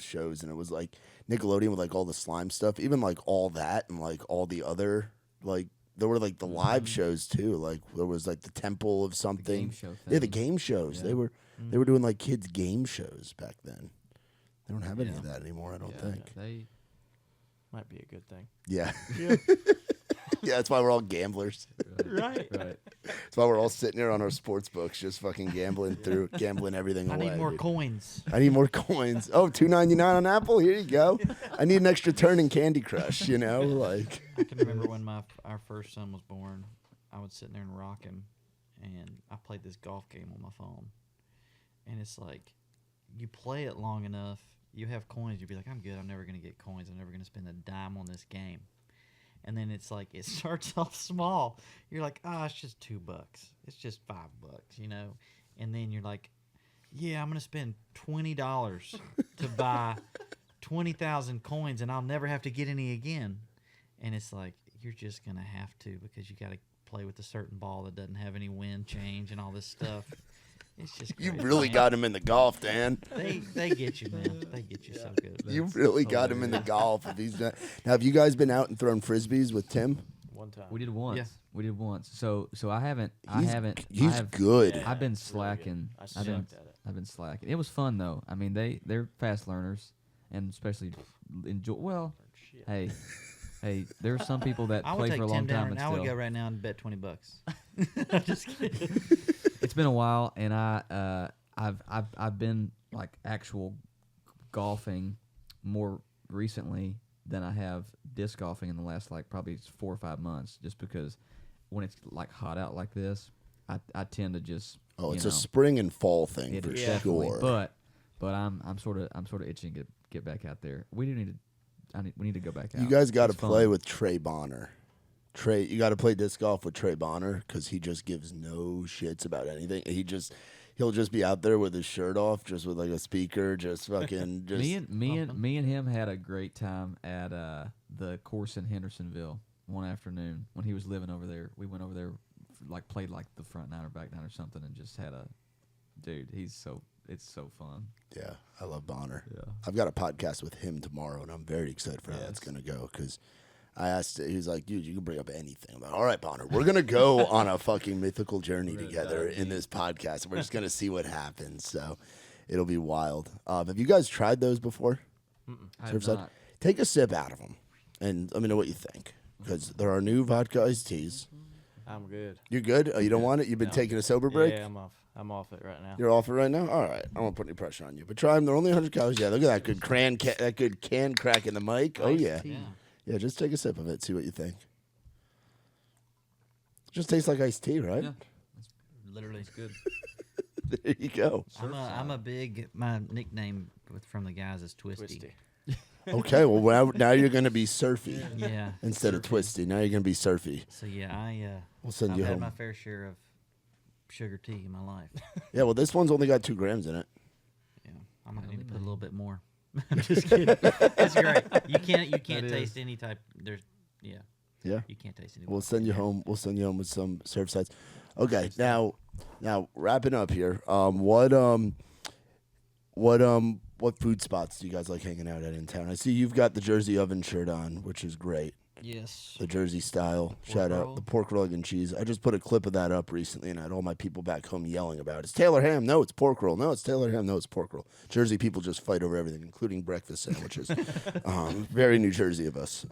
shows, and it was like Nickelodeon with like all the slime stuff, even like all that and like all the other like there were like the live shows too. Like there was like the Temple of something. game show Yeah, the thing. game shows. Yeah. They were doing like kids game shows back then. They don't have any of that anymore, I don't Yeah, think. They Might be a good thing. Yeah. Yeah, that's why we're all gamblers. Right. right. That's why we're all sitting here on our sports books just fucking gambling everything I away. need more dude. coins. I need more coins. Oh, $2.99 on Apple. Here you go. I need an extra turn in Candy Crush. You know, like I can remember when our first son was born. I would sit there and rock him, and I played this golf game on my phone. And it's like, you play it long enough, you have coins. You'd be like, I'm good. I'm never gonna get coins. I'm never gonna spend a dime on this game. And then it's like it starts off small. You're like, it's just $2. It's just $5, you know. And then you're like, yeah, I'm gonna spend $20 to buy 20,000 coins, and I'll never have to get any again. And it's like you're just gonna have to because you got to play with a certain ball that doesn't have any wind change and all this stuff. It's just you crazy, really man. got him in the golf, Dan. They get you, man. They get you so good. You really got him in the golf. If he's not. Now, have you guys been out and thrown frisbees with Tim? One time. We did once. Yeah. We did once. So I haven't. He's good. Yeah. I've been Really good. slacking. I I've been sucked at it. I've been slacking. It was fun though. I mean, they're fast learners and especially enjoy. Well, Shit. hey, there are some people that I would play take for a Tim long down. time and I would go still. right now and bet $20. I'm just kidding. It's been a while, and I've been like actual golfing more recently than I have disc golfing in the last like probably 4 or 5 months. Just because when it's like hot out like this, I tend to just Oh, it's you a know, spring and fall thing it for is definitely. sure. But I'm sort of itching to get back out there. We do need to we need to go back out. You guys got to It's fun. play with Trey Bonner. You got to play disc golf with Trey Bonner because he just gives no shits about anything. He'll just be out there with his shirt off, just with like a speaker, just fucking. Just Me and him had a great time at the course in Hendersonville one afternoon when he was living over there. We went over there, played like the front nine or back nine or something, and just had a dude. It's so fun. Yeah, I love Bonner. Yeah. I've got a podcast with him tomorrow, and I'm very excited for how that's gonna go because. I asked, he's like, dude, you can bring up anything. I'm like, all right, Bonner, we're going to go on a fucking mythical journey together in this podcast. We're just going to see what happens. So it'll be wild. Have you guys tried those before? I have not. Take a sip out of them and let me know what you think because there are new vodka iced teas. I'm good. You're good? Oh, you don't want it? You've been taking a sober break? Yeah, I'm off. I'm off it right now. You're off it right now? All right. I won't put any pressure on you. But try them. They're only 100 calories. Yeah, look at that good can crack in the mic. Oh, yeah. Yeah, just take a sip of it. See what you think. Just tastes like iced tea, right? Yeah. Literally. It's good. There you go. I'm a big. My nickname from the guys is Twisty. Twisty. Okay, well now you're going to be surfy Yeah. instead of twisty. Now you're going to be surfy. So yeah, We'll send I've you had home. my fair share of sugar tea in my life. Yeah, well this one's only got 2 grams in it. Yeah, I might need to put a little bit more. I'm just kidding. It's great. You can't taste any type. Yeah. You can't taste any. We'll send you home. We'll send you home with some surf sites. Okay, now wrapping up here. What food spots do you guys like hanging out at in town? I see you've got the Jersey Oven shirt on, which is great. Yes. The Jersey style. Shout out the pork roll and cheese. I just put a clip of that up recently, and I had all my people back home yelling about it. It's Taylor ham. No, it's pork roll. No, it's Taylor ham. No, it's pork roll. Jersey people just fight over everything, including breakfast sandwiches. Very New Jersey of us.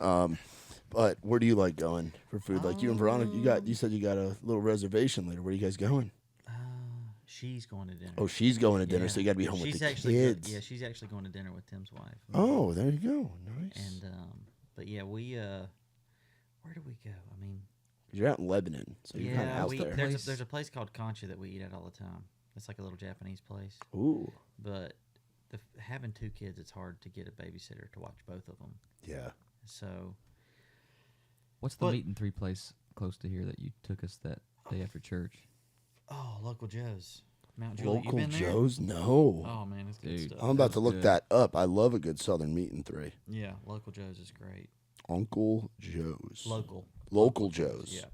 But where do you like going for food? Like you and Veronica, you said you got a little reservation later. Where are you guys going? She's going to dinner. Oh, she's going to dinner, Yeah. so you got to be home with She's the actually kids. yeah, she's actually going to dinner with Tim's wife. Oh, there you go. Nice. And but yeah, we where do we go? I mean, You're out in Lebanon, so you're kind of out there. there's a place called Concha that we eat at all the time. It's like a little Japanese place. Ooh. But having 2 kids, it's hard to get a babysitter to watch both of them. Yeah. So What's the meat and 3 place close to here that you took us that day after church? Local Joe's. Mount Juliet. You Local been there? Joe's? No. Oh man, it's good Dude. stuff. I'm about to look good. that up. I love a good Southern meat and 3. Yeah, Local Joe's is great. Uncle Joe's. Local Joe's. Yeah.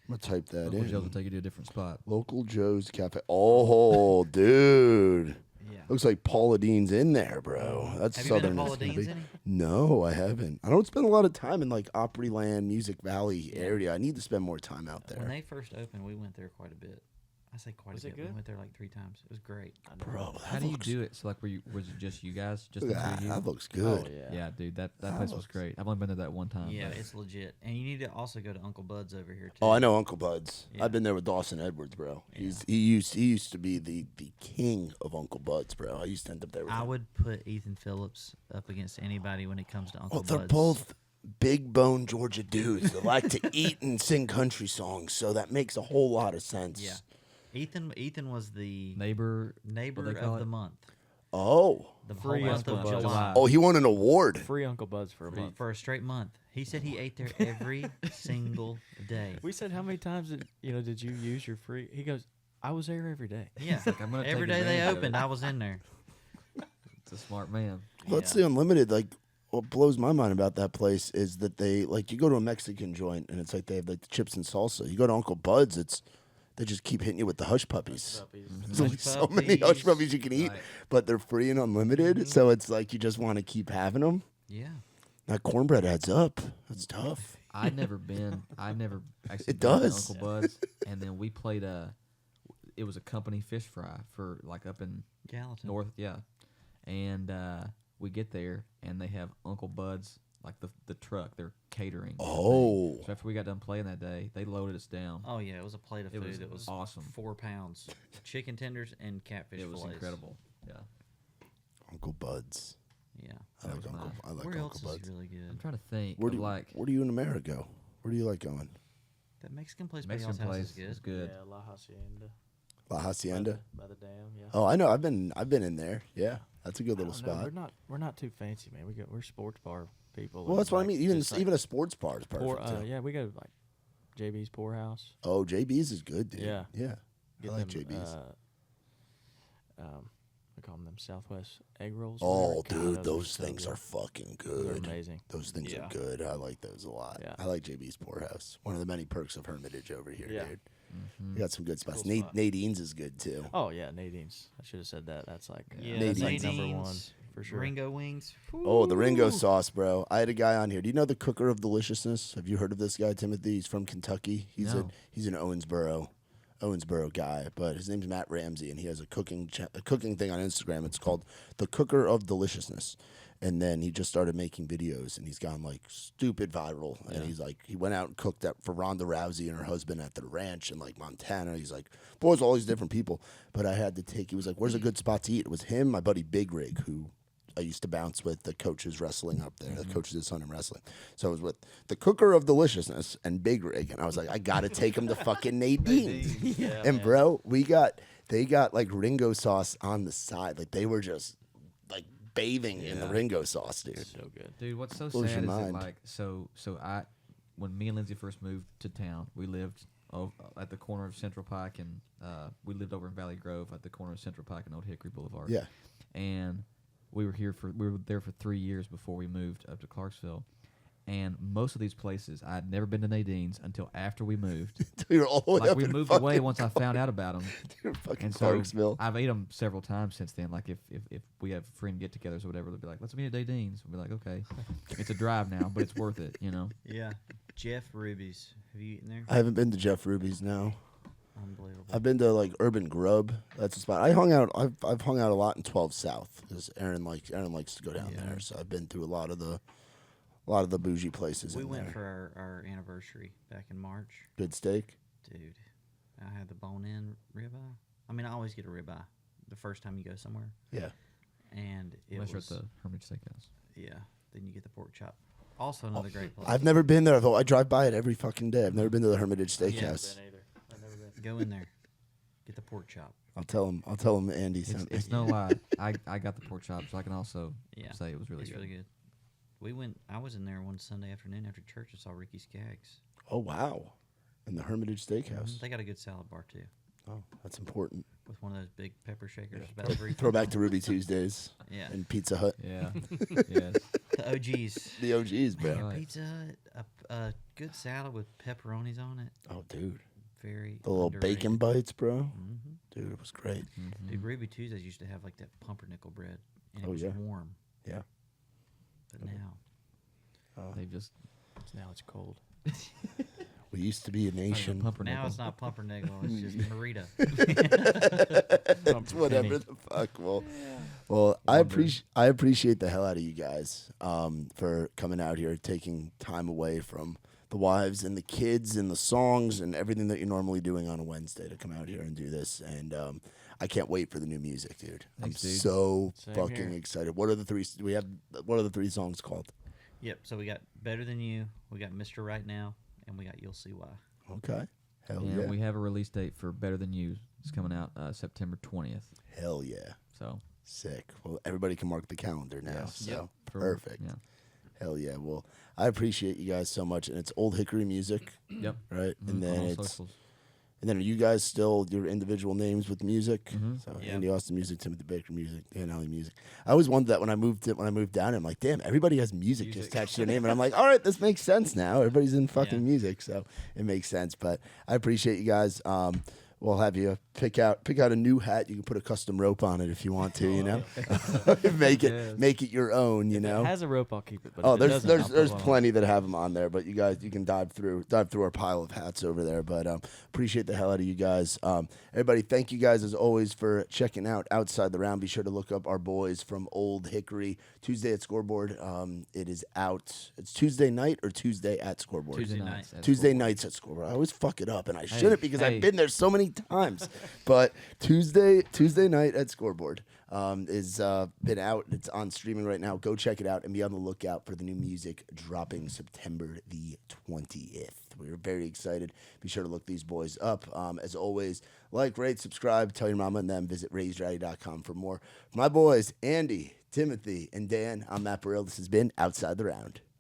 I'm going to type that Uncle in. Joe's will take you to a different spot. Local Joe's Cafe. Oh, dude. Yeah. Looks like Paula Dean's in there, bro. That's Have Southern. you been to as Paula can Dean's be. any? No, I haven't. I don't spend a lot of time in like Opryland, Music Valley area. I need to spend more time out When there. they first opened, we went there quite a bit. I say quite Was a it bit. We good? went there like 3 times. It was great. Bro, How that do you looks, do it? So was it just you guys? Just the look at 2 that. of you? That looks good. Oh, yeah. Yeah, dude, that place was great. I've only been there that one time. Yeah, but it's legit. And you need to also go to Uncle Bud's over here too. Oh, I know Uncle Bud's. Yeah. I've been there with Dawson Edwards, bro. Yeah. He used to be the king of Uncle Bud's, bro. I used to end up there with I him. would put Ethan Phillips up against anybody when it comes to Uncle Oh, they're Bud's. both big bone Georgia dudes that like to eat and sing country songs, so that makes a whole lot of sense. Yeah. Ethan was the neighbor neighbor what they call of the it? month. Oh. The Free whole month of Uncle Bud's. July. Oh, he won an award. Free Uncle Bud's for a month. For a straight month. He said he ate there every single day. We said, how many times did you use your free? He goes, I was there every day. Yeah. like, I'm gonna Every take day they advantage of opened, it. I was in there. It's a smart man. Let's see Unlimited. Like, what blows my mind about that place is that they, like, you go to a Mexican joint and it's like they have like the chips and salsa. You go to Uncle Bud's, they just keep hitting you with the hush puppies. There's only Hush so many hush puppies. puppies you can eat, Right. but they're free and unlimited. So it's like you just want to keep having them. Yeah. That cornbread adds up. That's tough. I never actually It been to does. Uncle Bud's, and then we played it was a company fish fry for like up in Gallatin. north, yeah, and we get there and they have Uncle Bud's like the truck, they're catering. Oh. So after we got done playing that day, they loaded us down. Oh yeah, it was a plate of It food. was It was awesome. 4 pounds, chicken tenders and catfish It was fillets. incredible. Yeah, Uncle Bud's. Yeah. I like was Uncle. nice. I like Where Uncle else is Bud's. really good? I'm trying to think. Where do of like Where do you and America go? Where do you like going? That Mexican place by Mexican y'all's house place is good. is good. Yeah, La Hacienda. La Hacienda. By the dam, yeah. Oh, I know. I've been in there. Yeah, that's a good I little don't know, spot. We're not too fancy, man. We're sports bar people. Well, and, that's what I like, mean. Even just, like, even a sports bar is perfect. pour, too. yeah, we go to like JB's Poorhouse. Oh, JB's is good, dude. Yeah. Yeah. Get I like them, JB's. We call them Southwest egg rolls. Oh, whatever. God, dude, are those so things good. are fucking They're good. amazing. Those things Yeah. are good. I like those a lot. Yeah. I like JB's Poorhouse. One of the many perks of Hermitage over here, Yeah. dude. We got some good spots. Cool spot. Nadine's is good too. Oh yeah, Nadine's. I should have said that. That's like Yeah, that's like Nadine's. number one Nadine's, for sure. Ringo wings. Oh, the Ringo Woo! sauce, bro. I had a guy on here. Do you know the Cooker of Deliciousness? Have you heard of this guy, Timothy? He's from Kentucky. He's No. he's an Owensboro guy, but his name's Matt Ramsey, and he has a cooking thing on Instagram. It's called the Cooker of Deliciousness. And then he just started making videos, and he's gone like stupid viral. And he's like, he went out and cooked up for Ronda Rousey and her husband at the ranch in like Montana. He's like, boys, all these different people. But I had to take. He was like, "Where's a good spot to eat?" It was him, my buddy Big Rig, who I used to bounce with, the coaches wrestling up there. The coaches his son in wrestling. So I was with the Cooker of Deliciousness and Big Rig, and I was like, I gotta take him to fucking Nadine's. Yeah, And man. bro, they got like Ringo sauce on the side. Like they were just like bathing in the Yeah. Ringo sauce, dude. So good. Dude, what's so Blows your sad is mind. that, like, when me and Lindsay first moved to town, we lived at the corner of Central Pike, and we lived over in Valley Grove at the corner of Central Pike and Old Hickory Boulevard. Yeah. And we were there for 3 years before we moved up to Clarksville. And most of these places, I had never been to Nadine's until after we moved. We were all the way Like, up we in moved fucking away once I found out about them. dude, fucking And so Clarksville. I've ate them several times since then. Like if we have friend get-togethers or whatever, they'll be like, "Let's meet at Nadine's." We'll be like, "Okay." It's a drive now, but it's worth it, you know. Yeah. Jeff Ruby's. Have you eaten there? I haven't been to Jeff Ruby's now. Unbelievable. I've been to like Urban Grub. That's a spot. I've hung out a lot in 12 South because Aaron likes to go down Yeah. there. So I've been through a lot of the bougie places. We in went there. for our anniversary back in March. Good steak. Dude, I had the bone-in ribeye. I mean, I always get a ribeye the first time you go somewhere. Yeah. And it Unless was, you're at the Hermitage Steakhouse. yeah, then you get the pork chop. Also another great place. I've never been there, though. I drive by it every fucking day. I've never been to the Hermitage Steakhouse. Been either. I've never been. Go in there. Get the pork chop. I'll tell him Andy It's, sent me. it's no lie. I got the pork chop, so I can also Yeah. say it was really It's good. really good. I was in there one Sunday afternoon after church. I saw Ricky Skaggs. Oh wow, in the Hermitage Steakhouse. They got a good salad bar too, Oh, that's important. with one of those big pepper shakers. About every Throw back to Ruby Tuesdays Yeah, and Pizza Hut. Yeah. Yes. the OGs. The OGs, bro. Right. Pizza Hut, a good salad with pepperonis on it. Oh, dude, Very the little underrated. bacon bites, bro. hmm Dude, it was great. Dude, Ruby Tuesdays used to have like that pumpernickel bread, and it Oh, was yeah. warm. Yeah. But now, They've just Now it's cold. We used to be a nation. now it's not pumpernickel; it's just Marita. It's whatever the fuck. Well, I appreciate the hell out of you guys for coming out here, taking time away from the wives and the kids and the songs and everything that you're normally doing on a Wednesday to come out here and do this. And I can't wait for the new music, dude. Thanks, I'm dude. so Same fucking here. excited. What are the three songs called? Yep. So we got Better Than You, we got Mr. Right Now, and we got You'll See Why. Okay. Hell and yeah. we have a release date for Better Than You. It's coming out September 20th. Hell yeah. So Sick. Well, everybody can mark the calendar now. Yes. So Yep. perfect. Yeah. Hell yeah. Well, I appreciate you guys so much. And it's Old Hickory Music, Yep. right? Mhm, And then on all it's socials. and then are you guys still your individual names with music? Mhm. So Yeah. Andy Austin Music, Timothy Baker Music, Dan Alley Music. I always wondered that when I moved down, I'm like, damn, everybody has music just attached to their name, and I'm like, all right, this makes sense now. Everybody's in fucking Yeah. music, so it makes sense. But I appreciate you guys. We'll have you pick out a new hat. You can put a custom rope on it if you want to. You know, make it your own. You If know. it has a rope, I'll keep it. But Oh, if it there's doesn't, I'll there's put one on. plenty that have them on there, but you can dive through our pile of hats over there. But appreciate the hell out of you guys. Everybody, thank you guys as always for checking out Outside the Round. Be sure to look up our boys from Old Hickory Tuesday at Scoreboard. It is out. It's Tuesday night or Tuesday at Scoreboard. Tuesday night. nights. at Tuesday Scoreboard. nights at Scoreboard. I always fuck it up, and I shouldn't because hey. I've been there so many times. But Tuesday night at Scoreboard is been out. It's on streaming right now. Go check it out and be on the lookout for the new music dropping September the 20th. We're very excited. Be sure to look these boys up. As always, like, rate, subscribe, tell your mama and them. Visit raisedrowdy.com for more. My boys, Andy, Timothy, and Dan. I'm Matt Burrill. This has been Outside the Round.